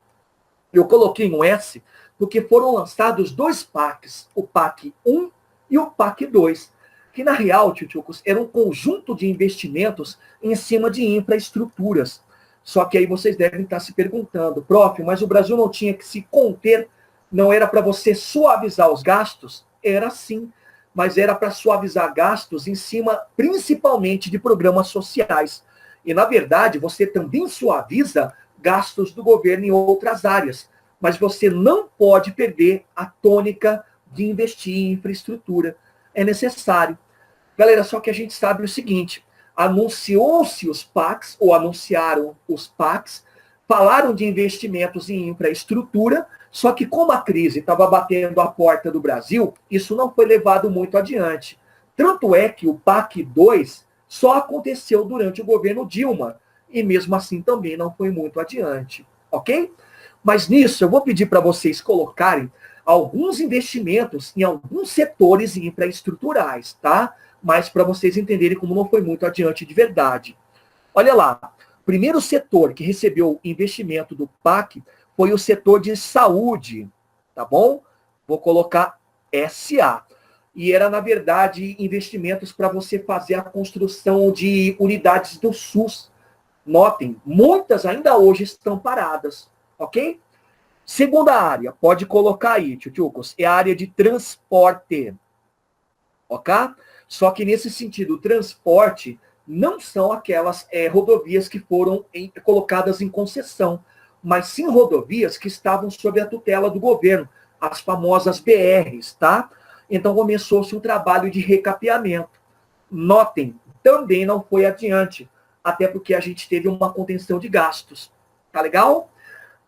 Eu coloquei um S porque foram lançados dois PACs, o PAC 1 e o PAC 2, que na real, tchutchucos, era um conjunto de investimentos em cima de infraestruturas. Só que aí vocês devem estar se perguntando: prof, mas o Brasil não tinha que se conter? Não era para você suavizar os gastos? Era sim, mas era para suavizar gastos em cima principalmente de programas sociais. E na verdade você também suaviza gastos do governo em outras áreas, mas você não pode perder a tônica de investir em infraestrutura. É necessário. Galera, só que a gente sabe o seguinte: anunciou-se os PACs, ou anunciaram os PACs, falaram de investimentos em infraestrutura, só que como a crise estava batendo a porta do Brasil, isso não foi levado muito adiante. Tanto é que o PAC 2 só aconteceu durante o governo Dilma, e mesmo assim também não foi muito adiante, ok? Mas nisso eu vou pedir para vocês colocarem alguns investimentos em alguns setores infraestruturais, tá? Mas para vocês entenderem como não foi muito adiante de verdade. Olha lá, o primeiro setor que recebeu investimento do PAC foi o setor de saúde, tá bom? Vou colocar SA. E era, na verdade, investimentos para você fazer a construção de unidades do SUS. Notem, muitas ainda hoje estão paradas, ok? Segunda área, pode colocar aí, tchutchucos, é a área de transporte, ok? Só que nesse sentido, o transporte não são aquelas rodovias que foram colocadas em concessão, mas sim rodovias que estavam sob a tutela do governo, as famosas BRs, tá? Então começou-se um trabalho de recapeamento. Notem, também não foi adiante, até porque a gente teve uma contenção de gastos. Tá legal?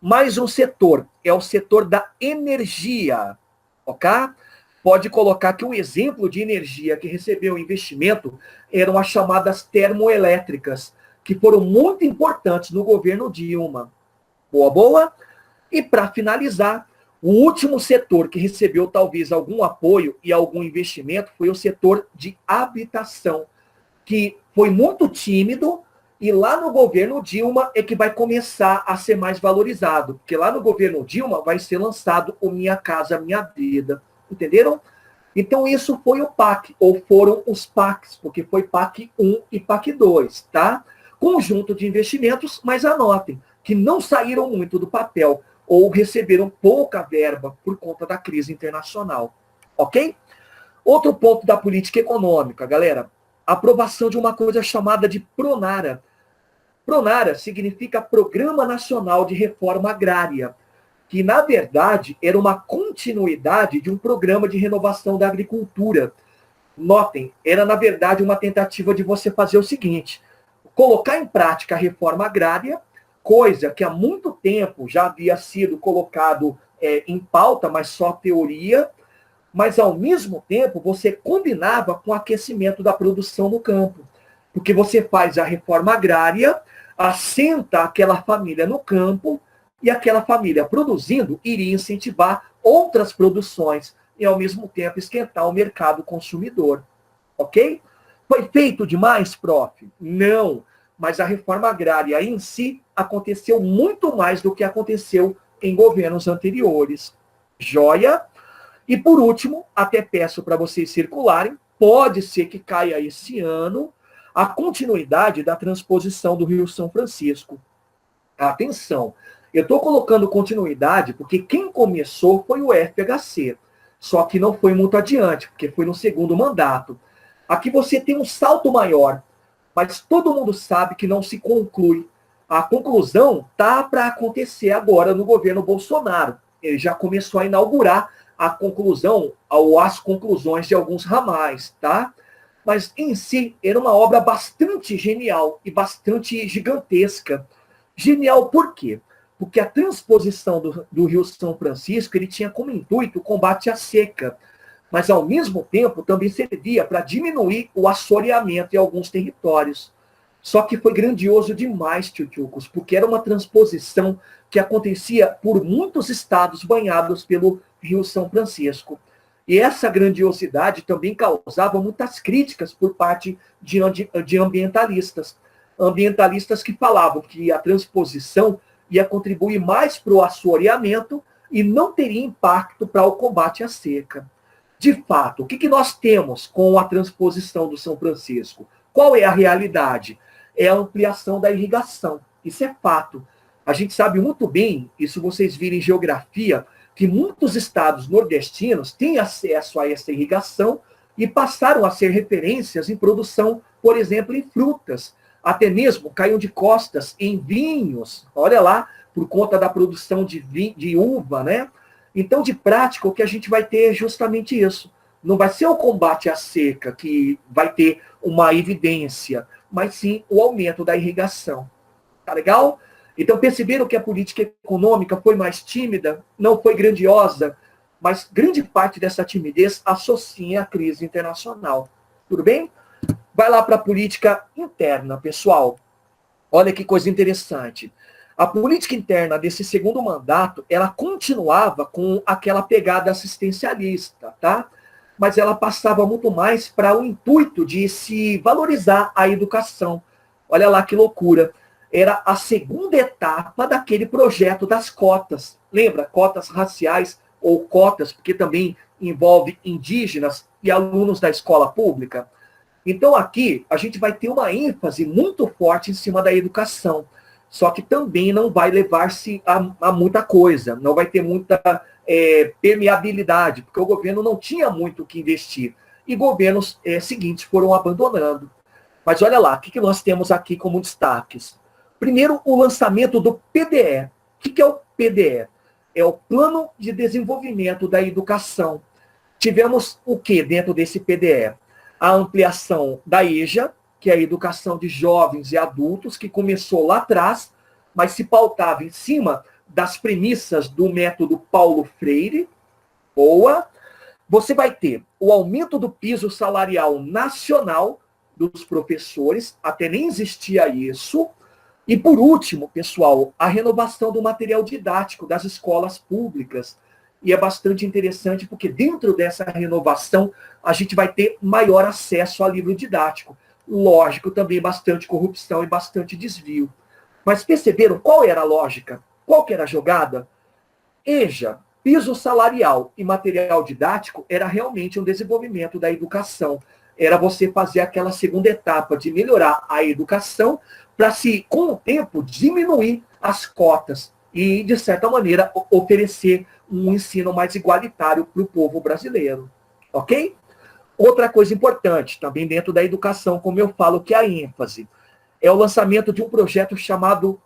Mais um setor, é o setor da energia, ok? Pode colocar que um exemplo de energia que recebeu investimento eram as chamadas termoelétricas, que foram muito importantes no governo Dilma. Boa, boa? E para finalizar, o último setor que recebeu talvez algum apoio e algum investimento foi o setor de habitação, que foi muito tímido, e lá no governo Dilma é que vai começar a ser mais valorizado, porque lá no governo Dilma vai ser lançado o Minha Casa Minha Vida, entenderam? Então isso foi o PAC, ou foram os PACs, porque foi PAC 1 e PAC 2, tá? Conjunto de investimentos, mas anotem, que não saíram muito do papel, ou receberam pouca verba por conta da crise internacional, ok? Outro ponto da política econômica, galera, aprovação de uma coisa chamada de PRONARA. PRONARA significa Programa Nacional de Reforma Agrária. que, na verdade, era uma continuidade de um programa de renovação da agricultura. Notem, era, na verdade, uma tentativa de você fazer o seguinte: colocar em prática a reforma agrária, coisa que há muito tempo já havia sido colocado em pauta, mas só teoria, mas, ao mesmo tempo, você combinava com o aquecimento da produção no campo. Porque você faz a reforma agrária, assenta aquela família no campo, e aquela família produzindo iria incentivar outras produções e, ao mesmo tempo, esquentar o mercado consumidor. Ok? Foi feito demais, prof? Não. Mas a reforma agrária em si aconteceu muito mais do que aconteceu em governos anteriores. Joia? E, por último, até peço para vocês circularem, pode ser que caia esse ano, a continuidade da transposição do Rio São Francisco. Atenção, eu estou colocando continuidade porque quem começou foi o FHC, só que não foi muito adiante, porque foi no segundo mandato. Aqui você tem um salto maior, mas todo mundo sabe que não se conclui. A conclusão está para acontecer agora no governo Bolsonaro. Ele já começou a inaugurar a conclusão, ou as conclusões de alguns ramais, tá? Mas, em si, era uma obra bastante genial e bastante gigantesca. Genial por quê? Porque a transposição do Rio São Francisco, ele tinha como intuito o combate à seca, mas, ao mesmo tempo, também servia para diminuir o assoreamento em alguns territórios. Só que foi grandioso demais, tchutchucos, porque era uma transposição que acontecia por muitos estados banhados pelo Rio São Francisco. E essa grandiosidade também causava muitas críticas por parte de ambientalistas. Ambientalistas que falavam que a transposição ia contribuir mais para o assoreamento e não teria impacto para o combate à seca. De fato, o que nós temos com a transposição do São Francisco? Qual é a realidade? É a ampliação da irrigação. Isso é fato. A gente sabe muito bem, isso vocês viram em geografia, que muitos estados nordestinos têm acesso a essa irrigação e passaram a ser referências em produção, por exemplo, em frutas. Até mesmo caíram de costas em vinhos, olha lá, por conta da produção de uva, né? Então, de prática, o que a gente vai ter é justamente isso. Não vai ser o combate à seca que vai ter uma evidência, mas sim o aumento da irrigação. Tá legal? Então, perceberam que a política econômica foi mais tímida, não foi grandiosa, mas grande parte dessa timidez associa à crise internacional. Tudo bem? Vai lá para a política interna, pessoal. Olha que coisa interessante. A política interna desse segundo mandato, ela continuava com aquela pegada assistencialista, tá? Mas ela passava muito mais para o intuito de se valorizar a educação. Olha lá que loucura. Era a segunda etapa daquele projeto das cotas. Lembra? Cotas raciais ou cotas, porque também envolve indígenas e alunos da escola pública. Então aqui a gente vai ter uma ênfase muito forte em cima da educação. Só que também não vai levar-se a muita coisa, não vai ter muita permeabilidade, porque o governo não tinha muito o que investir. E governos seguintes foram abandonando. Mas olha lá, o que nós temos aqui como destaques? Primeiro, o lançamento do PDE. O que é o PDE? É o Plano de Desenvolvimento da Educação. Tivemos o que dentro desse PDE? A ampliação da EJA, que é a educação de jovens e adultos, que começou lá atrás, mas se pautava em cima das premissas do método Paulo Freire. Boa. Você vai ter o aumento do piso salarial nacional dos professores, até nem existia isso. E, por último, pessoal, a renovação do material didático das escolas públicas. E é bastante interessante, porque dentro dessa renovação, a gente vai ter maior acesso ao livro didático. Lógico, também bastante corrupção e bastante desvio. Mas perceberam qual era a lógica? Qual que era a jogada? EJA, piso salarial e material didático era realmente um desenvolvimento da educação. Era você fazer aquela segunda etapa de melhorar a educação para se, com o tempo, diminuir as cotas e, de certa maneira, oferecer um ensino mais igualitário para o povo brasileiro. Ok? Outra coisa importante, também dentro da educação, como eu falo, que é a ênfase, é o lançamento de um projeto chamado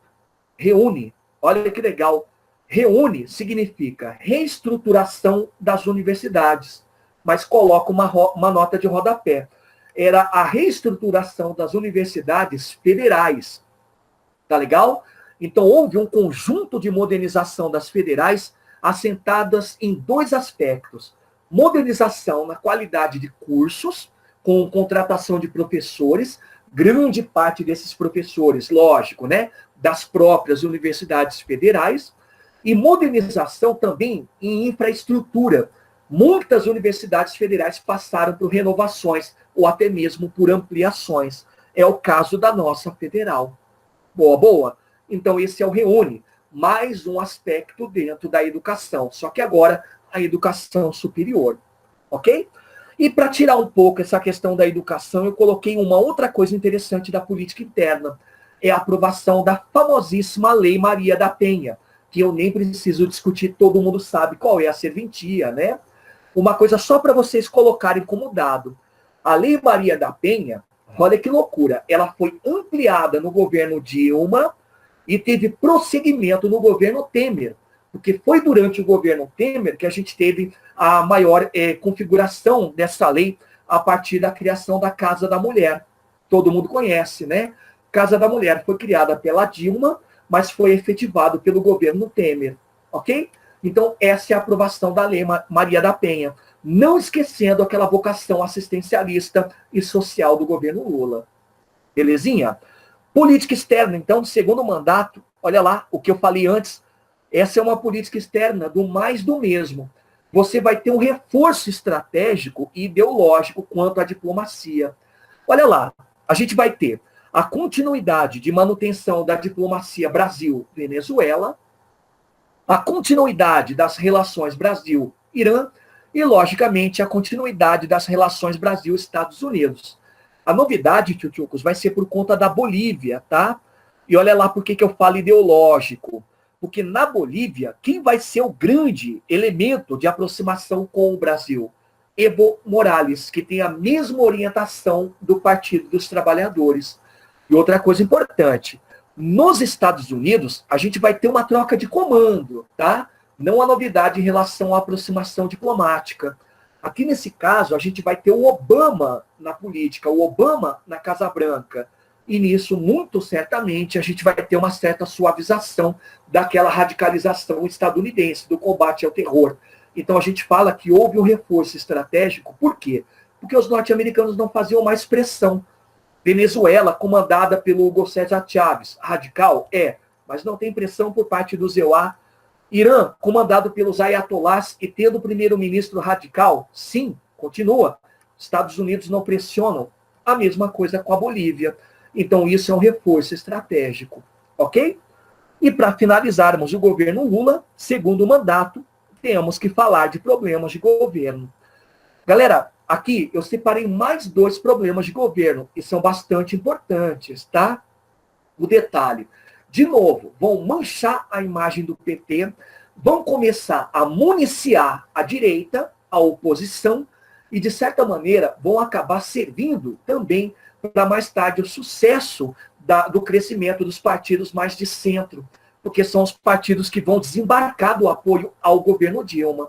Reúne. Olha que legal. Reúne significa reestruturação das universidades, mas coloca uma nota de rodapé. Era a reestruturação das universidades federais. Tá legal? Então, houve um conjunto de modernização das federais assentadas em dois aspectos. Modernização na qualidade de cursos, com contratação de professores, grande parte desses professores, lógico, né, das próprias universidades federais, e modernização também em infraestrutura. Muitas universidades federais passaram por renovações, ou até mesmo por ampliações. É o caso da nossa federal. Boa, boa. Então, esse é o Reúne, mais um aspecto dentro da educação, só que agora a educação superior, ok? E para tirar um pouco essa questão da educação, eu coloquei uma outra coisa interessante da política interna, é a aprovação da famosíssima Lei Maria da Penha, que eu nem preciso discutir, todo mundo sabe qual é a serventia, né? Uma coisa só para vocês colocarem como dado. A Lei Maria da Penha, olha que loucura, ela foi ampliada no governo Dilma e teve prosseguimento no governo Temer, porque foi durante o governo Temer que a gente teve a maior configuração dessa lei a partir da criação da Casa da Mulher. Todo mundo conhece, né? Casa da Mulher foi criada pela Dilma, mas foi efetivado pelo governo Temer, ok? Então, essa é a aprovação da Lei Maria da Penha, não esquecendo aquela vocação assistencialista e social do governo Lula. Belezinha? Política externa, então, segundo mandato, olha lá, o que eu falei antes, essa é uma política externa do mais do mesmo. Você vai ter um reforço estratégico e ideológico quanto à diplomacia. Olha lá, a gente vai ter a continuidade de manutenção da diplomacia Brasil-Venezuela, a continuidade das relações Brasil-Irã e, logicamente, a continuidade das relações Brasil-Estados Unidos. A novidade, tchutchucos, vai ser por conta da Bolívia, tá? E olha lá por que eu falo ideológico. Porque na Bolívia, quem vai ser o grande elemento de aproximação com o Brasil? Evo Morales, que tem a mesma orientação do Partido dos Trabalhadores. E outra coisa importante, nos Estados Unidos, a gente vai ter uma troca de comando, tá? Não há novidade em relação à aproximação diplomática. Aqui nesse caso, a gente vai ter o Obama na política, o Obama na Casa Branca. E nisso, muito certamente, a gente vai ter uma certa suavização daquela radicalização estadunidense, do combate ao terror. Então, a gente fala que houve um reforço estratégico. Por quê? Porque os norte-americanos não faziam mais pressão. Venezuela, comandada pelo Hugo César Chávez, radical? É, mas não tem pressão por parte do EUA. Irã, comandado pelos ayatolás e tendo o primeiro-ministro radical? Sim, continua. Estados Unidos não pressionam. A mesma coisa com a Bolívia. Então, isso é um reforço estratégico, ok? E para finalizarmos o governo Lula, segundo mandato, temos que falar de problemas de governo. Galera, aqui eu separei mais 2 problemas de governo, e são bastante importantes, tá? O detalhe, de novo, vão manchar a imagem do PT, vão começar a municiar a direita, a oposição, e de certa maneira vão acabar servindo também para mais tarde o sucesso do crescimento dos partidos mais de centro, porque são os partidos que vão desembarcar do apoio ao governo Dilma.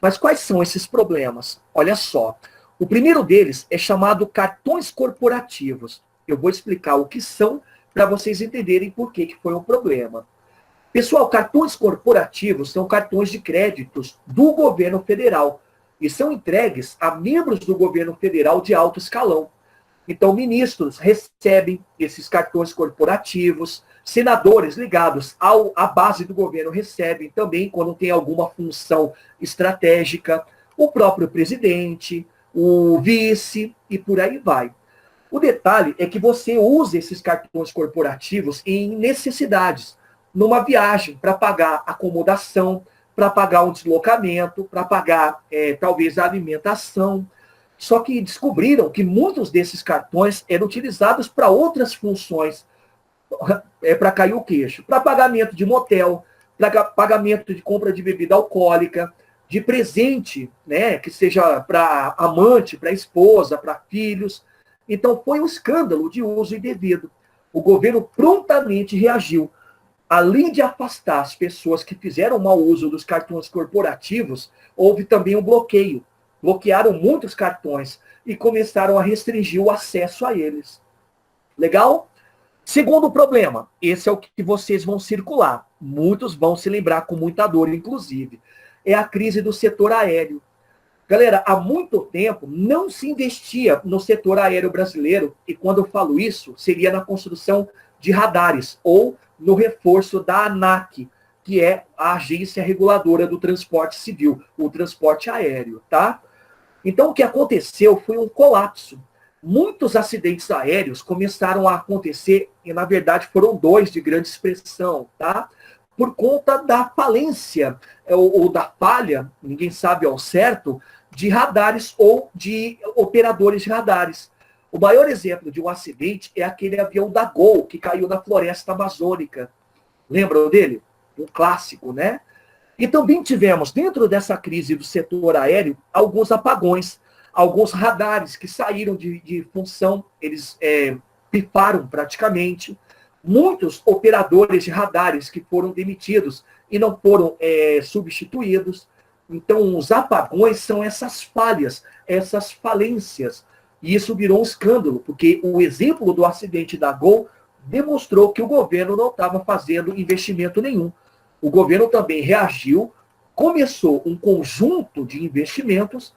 Mas quais são esses problemas? Olha só, o primeiro deles é chamado cartões corporativos. Eu vou explicar o que são para vocês entenderem por que foi um problema. Pessoal, cartões corporativos são cartões de créditos do governo federal e são entregues a membros do governo federal de alto escalão. Então, ministros recebem esses cartões corporativos, senadores ligados à base do governo recebem também quando tem alguma função estratégica, o próprio presidente, o vice e por aí vai. O detalhe é que você usa esses cartões corporativos em necessidades, numa viagem, para pagar acomodação, para pagar um deslocamento, para pagar talvez a alimentação. Só que descobriram que muitos desses cartões eram utilizados para outras funções, para cair o queixo, para pagamento de motel, para pagamento de compra de bebida alcoólica, de presente, né, que seja para amante, para esposa, para filhos. Então foi um escândalo de uso indevido. O governo prontamente reagiu. além de afastar as pessoas que fizeram mau uso dos cartões corporativos, houve também um bloqueio. Bloquearam muitos cartões e começaram a restringir o acesso a eles. Legal? Segundo problema, esse é o que vocês vão circular. Muitos vão se lembrar com muita dor, inclusive. É a crise do setor aéreo. Galera, há muito tempo não se investia no setor aéreo brasileiro, e quando eu falo isso, seria na construção de radares ou no reforço da ANAC, que é a agência reguladora do transporte civil, o transporte aéreo, tá? Então, o que aconteceu foi um colapso. Muitos acidentes aéreos começaram a acontecer, e na verdade foram dois de grande expressão, tá? Por conta da falência ou da falha, ninguém sabe ao certo, de radares ou de operadores de radares. O maior exemplo de um acidente é aquele avião da Gol, que caiu na floresta amazônica. Lembram dele? Um clássico, né? E também tivemos, dentro dessa crise do setor aéreo, alguns apagões, alguns radares que saíram de função, eles pifaram praticamente. Muitos operadores de radares que foram demitidos e não foram substituídos. Então, os apagões são essas falhas, essas falências. E isso virou um escândalo, porque o exemplo do acidente da Gol demonstrou que o governo não estava fazendo investimento nenhum. O governo também reagiu, começou um conjunto de investimentos,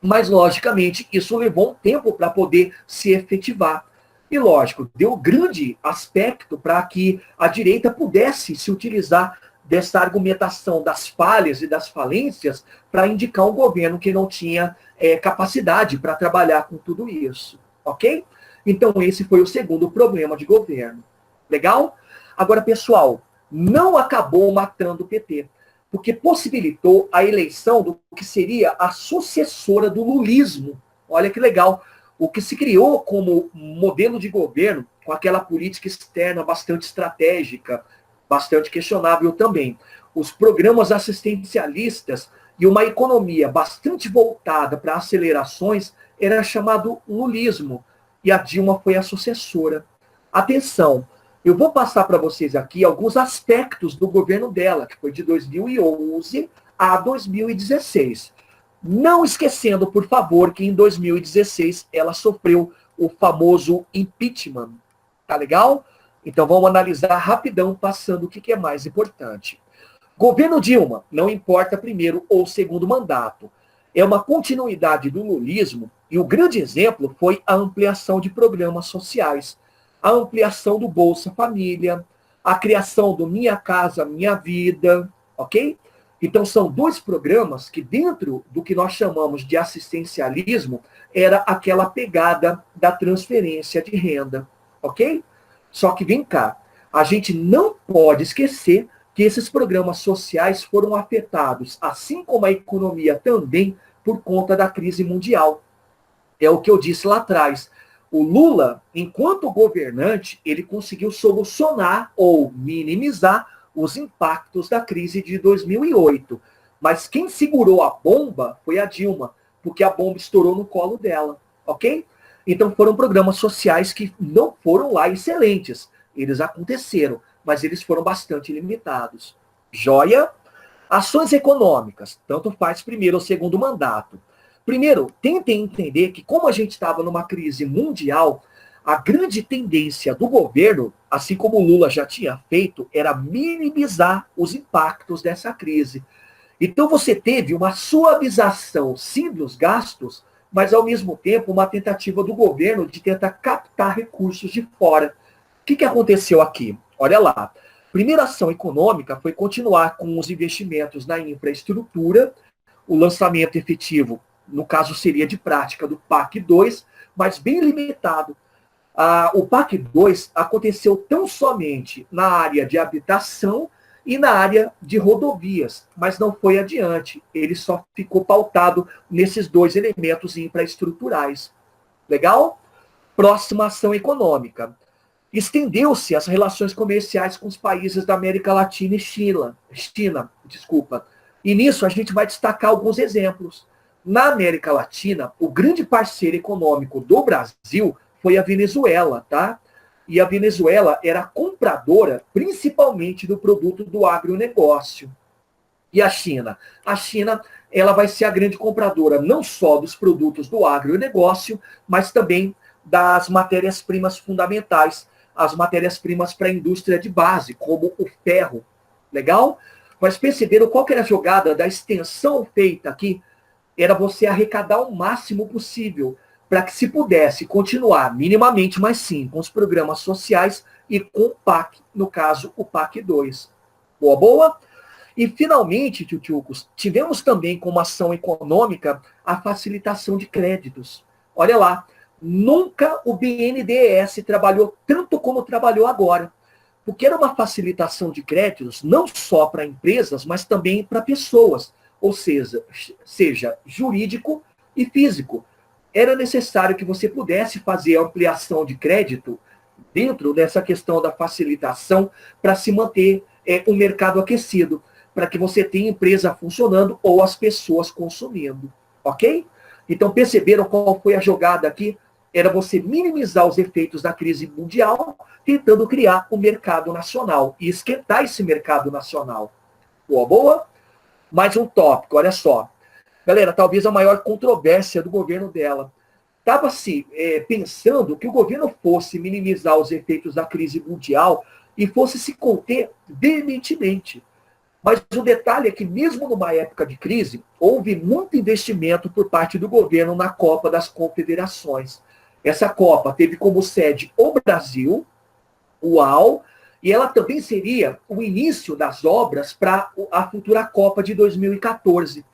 mas, logicamente, isso levou um tempo para poder se efetivar. E, lógico, deu grande aspecto para que a direita pudesse se utilizar dessa argumentação das falhas e das falências para indicar um governo que não tinha capacidade para trabalhar com tudo isso. Ok? Então, esse foi o segundo problema de governo. Legal? Agora, pessoal, não acabou matando o PT, porque possibilitou a eleição do que seria a sucessora do lulismo. Olha que legal. O que se criou como modelo de governo, com aquela política externa bastante estratégica, bastante questionável também. Os programas assistencialistas e uma economia bastante voltada para acelerações era chamado lulismo. E a Dilma foi a sucessora. Atenção, eu vou passar para vocês aqui alguns aspectos do governo dela, que foi de 2011 a 2016. Não esquecendo, por favor, que em 2016 ela sofreu o famoso impeachment. Tá legal? Então vamos analisar rapidão, passando o que é mais importante. Governo Dilma, não importa primeiro ou segundo mandato, é uma continuidade do lulismo, e o grande exemplo foi a ampliação de programas sociais, a ampliação do Bolsa Família, a criação do Minha Casa Minha Vida, ok? Então são dois programas que, dentro do que nós chamamos de assistencialismo, era aquela pegada da transferência de renda, ok? Só que vem cá, a gente não pode esquecer que esses programas sociais foram afetados, assim como a economia também, por conta da crise mundial. É o que eu disse lá atrás. O Lula, enquanto governante, ele conseguiu solucionar ou minimizar os impactos da crise de 2008. Mas quem segurou a bomba foi a Dilma, porque a bomba estourou no colo dela, ok? Então foram programas sociais que não foram lá excelentes. Eles aconteceram, mas eles foram bastante limitados. Joia? Ações econômicas, tanto faz primeiro ou segundo mandato. Primeiro, tentem entender que, como a gente estava numa crise mundial, a grande tendência do governo, assim como o Lula já tinha feito, era minimizar os impactos dessa crise. Então você teve uma suavização, sim, dos gastos, mas ao mesmo tempo uma tentativa do governo de tentar captar recursos de fora. O que aconteceu aqui? Olha lá. Primeira ação econômica foi continuar com os investimentos na infraestrutura, o lançamento efetivo, no caso seria de prática, do PAC 2, mas bem limitado. O PAC 2 aconteceu tão somente na área de habitação e na área de rodovias, mas não foi adiante. Ele só ficou pautado nesses dois elementos infraestruturais. Legal? Próxima ação econômica. Estendeu-se as relações comerciais com os países da América Latina e China. E nisso a gente vai destacar alguns exemplos. Na América Latina, o grande parceiro econômico do Brasil foi a Venezuela, tá? e a Venezuela era compradora principalmente do produto do agronegócio. E a China? A China, ela vai ser a grande compradora não só dos produtos do agronegócio, mas também das matérias-primas fundamentais, as matérias-primas para a indústria de base, como o ferro. Legal? Mas perceberam qual que era a jogada da extensão feita aqui? Era você arrecadar o máximo possível para que se pudesse continuar minimamente, mas sim, com os programas sociais e com o PAC, no caso, o PAC 2. Boa, boa? E, finalmente, tchutchucos, tivemos também como ação econômica a facilitação de créditos. Olha lá, nunca o BNDES trabalhou tanto como trabalhou agora, porque era uma facilitação de créditos não só para empresas, mas também para pessoas, ou seja, jurídico e físico. Era necessário que você pudesse fazer ampliação de crédito dentro dessa questão da facilitação para se manter o mercado aquecido, para que você tenha empresa funcionando ou as pessoas consumindo, ok? Então, perceberam qual foi a jogada aqui? Era você minimizar os efeitos da crise mundial, tentando criar o mercado nacional e esquentar esse mercado nacional. Boa, boa? Mais um tópico, olha só. Galera, talvez a maior controvérsia do governo dela. Estava-se pensando que o governo fosse minimizar os efeitos da crise mundial e fosse se conter veementemente. Mas o detalhe é que, mesmo numa época de crise, houve muito investimento por parte do governo na Copa das Confederações. Essa Copa teve como sede o Brasil, UAU, e ela também seria o início das obras para a futura Copa de 2014.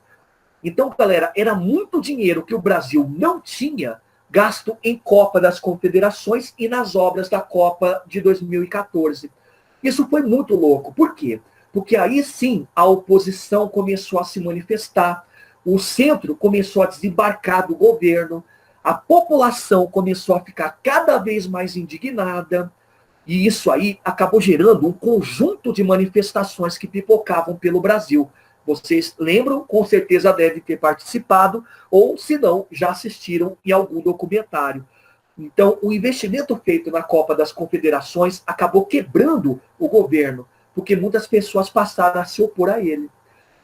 Então, galera, era muito dinheiro que o Brasil não tinha gasto em Copa das Confederações e nas obras da Copa de 2014. Isso foi muito louco. Por quê? Porque aí sim a oposição começou a se manifestar, o centro começou a desembarcar do governo, a população começou a ficar cada vez mais indignada, e isso aí acabou gerando um conjunto de manifestações que pipocavam pelo Brasil. Vocês lembram? Com certeza devem ter participado, ou se não, já assistiram em algum documentário. Então, o investimento feito na Copa das Confederações acabou quebrando o governo, porque muitas pessoas passaram a se opor a ele.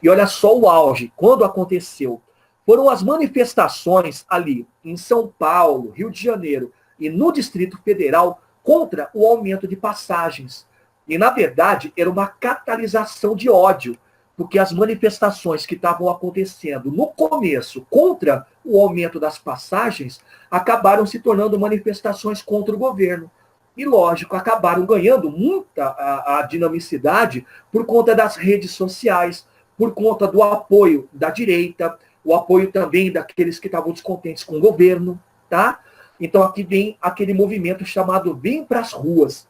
E olha só o auge, quando aconteceu. Foram as manifestações ali, em São Paulo, Rio de Janeiro e no Distrito Federal, contra o aumento de passagens. E, na verdade, era uma catalisação de ódio, porque as manifestações que estavam acontecendo no começo contra o aumento das passagens acabaram se tornando manifestações contra o governo. E, lógico, acabaram ganhando muita a dinamicidade por conta das redes sociais, por conta do apoio da direita, o apoio também daqueles que estavam descontentes com o governo, tá? Então aqui vem aquele movimento chamado Vem para as Ruas.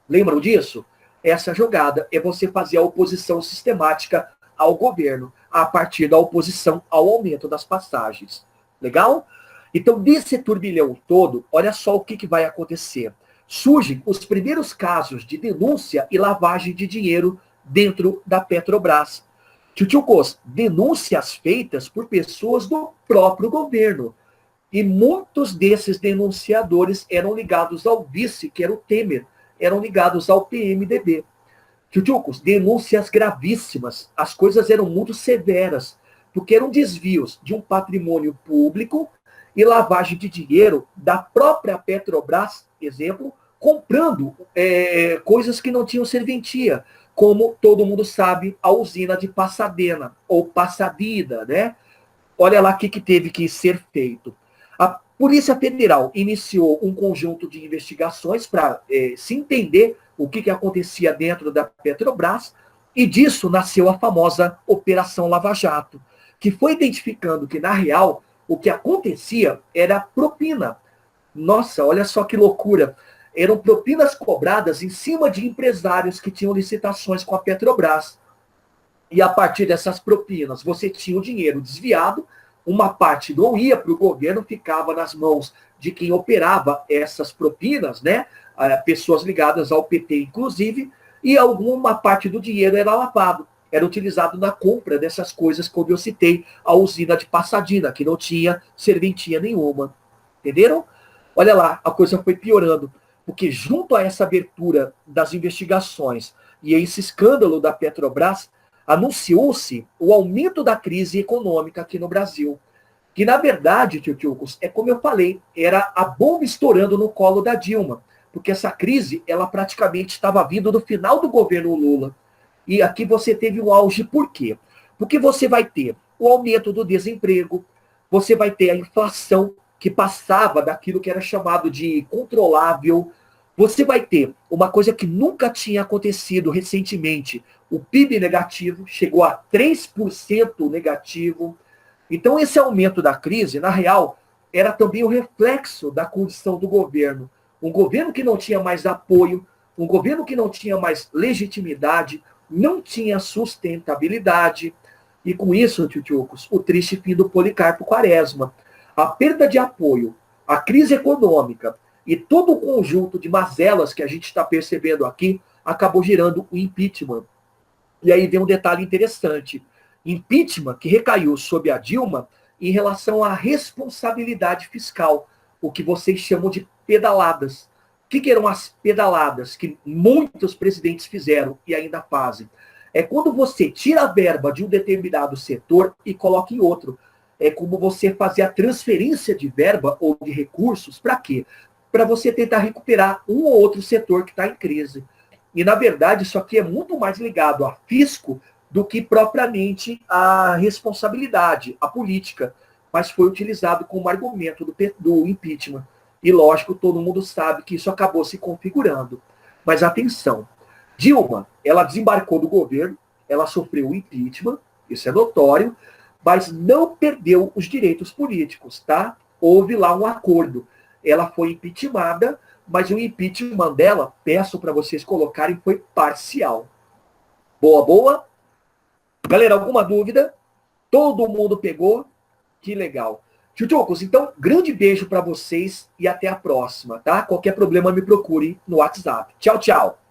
Lembram disso? Essa jogada é você fazer a oposição sistemática ao governo, a partir da oposição ao aumento das passagens. Legal? Então, desse turbilhão todo, olha só o que vai acontecer. Surgem os primeiros casos de denúncia e lavagem de dinheiro dentro da Petrobras. Tchutchucos, denúncias feitas por pessoas do próprio governo. E muitos desses denunciadores eram ligados ao vice, que era o Temer, eram ligados ao PMDB. Tchutchucos, denúncias gravíssimas. As coisas eram muito severas, porque eram desvios de um patrimônio público e lavagem de dinheiro da própria Petrobras, exemplo, comprando coisas que não tinham serventia, como todo mundo sabe, a usina de Pasadena, ou Passadida, né? Olha lá o que teve que ser feito. A Polícia Federal iniciou um conjunto de investigações para se entender o que acontecia dentro da Petrobras, e disso nasceu a famosa Operação Lava Jato, que foi identificando que, na real, o que acontecia era propina. Nossa, olha só que loucura. Eram propinas cobradas em cima de empresários que tinham licitações com a Petrobras. E a partir dessas propinas, você tinha o dinheiro desviado, uma parte não ia para o governo, ficava nas mãos de quem operava essas propinas, né? Pessoas ligadas ao PT, inclusive, e alguma parte do dinheiro era lavado, era utilizado na compra dessas coisas, como eu citei, a usina de Pasadena, que não tinha serventia nenhuma. Entenderam? Olha lá, a coisa foi piorando. Porque junto a essa abertura das investigações e a esse escândalo da Petrobras, anunciou-se o aumento da crise econômica aqui no Brasil. Que, na verdade, tio Tiucos, é como eu falei, era a bomba estourando no colo da Dilma. Porque essa crise, ela praticamente estava vindo do final do governo Lula. E aqui você teve um auge, por quê? Porque você vai ter o aumento do desemprego, você vai ter a inflação, que passava daquilo que era chamado de controlável, você vai ter uma coisa que nunca tinha acontecido recentemente, o PIB negativo, chegou a 3% negativo. Então, esse aumento da crise, na real, era também o reflexo da condição do governo. Um governo que não tinha mais apoio, um governo que não tinha mais legitimidade, não tinha sustentabilidade. E com isso, tchutchucos, o triste fim do Policarpo Quaresma. A perda de apoio, a crise econômica e todo o conjunto de mazelas que a gente está percebendo aqui acabou gerando o impeachment. E aí vem um detalhe interessante. Impeachment que recaiu sobre a Dilma em relação à responsabilidade fiscal, o que vocês chamam de pedaladas. O que eram as pedaladas que muitos presidentes fizeram e ainda fazem? É quando você tira a verba de um determinado setor e coloca em outro. É como você fazer a transferência de verba ou de recursos, para quê? Para você tentar recuperar um ou outro setor que está em crise. E, na verdade, isso aqui é muito mais ligado a fisco do que propriamente a responsabilidade, a política. Mas foi utilizado como argumento do impeachment. E, lógico, todo mundo sabe que isso acabou se configurando. Mas atenção, Dilma, ela desembarcou do governo, ela sofreu o impeachment, isso é notório, mas não perdeu os direitos políticos, tá? Houve lá um acordo. Ela foi impeachmentada, mas o impeachment dela, peço para vocês colocarem, foi parcial. Boa, boa? Galera, alguma dúvida? Todo mundo pegou? Que legal. Tchutchucos, então, grande beijo para vocês e até a próxima, tá? Qualquer problema me procure no WhatsApp. Tchau, tchau.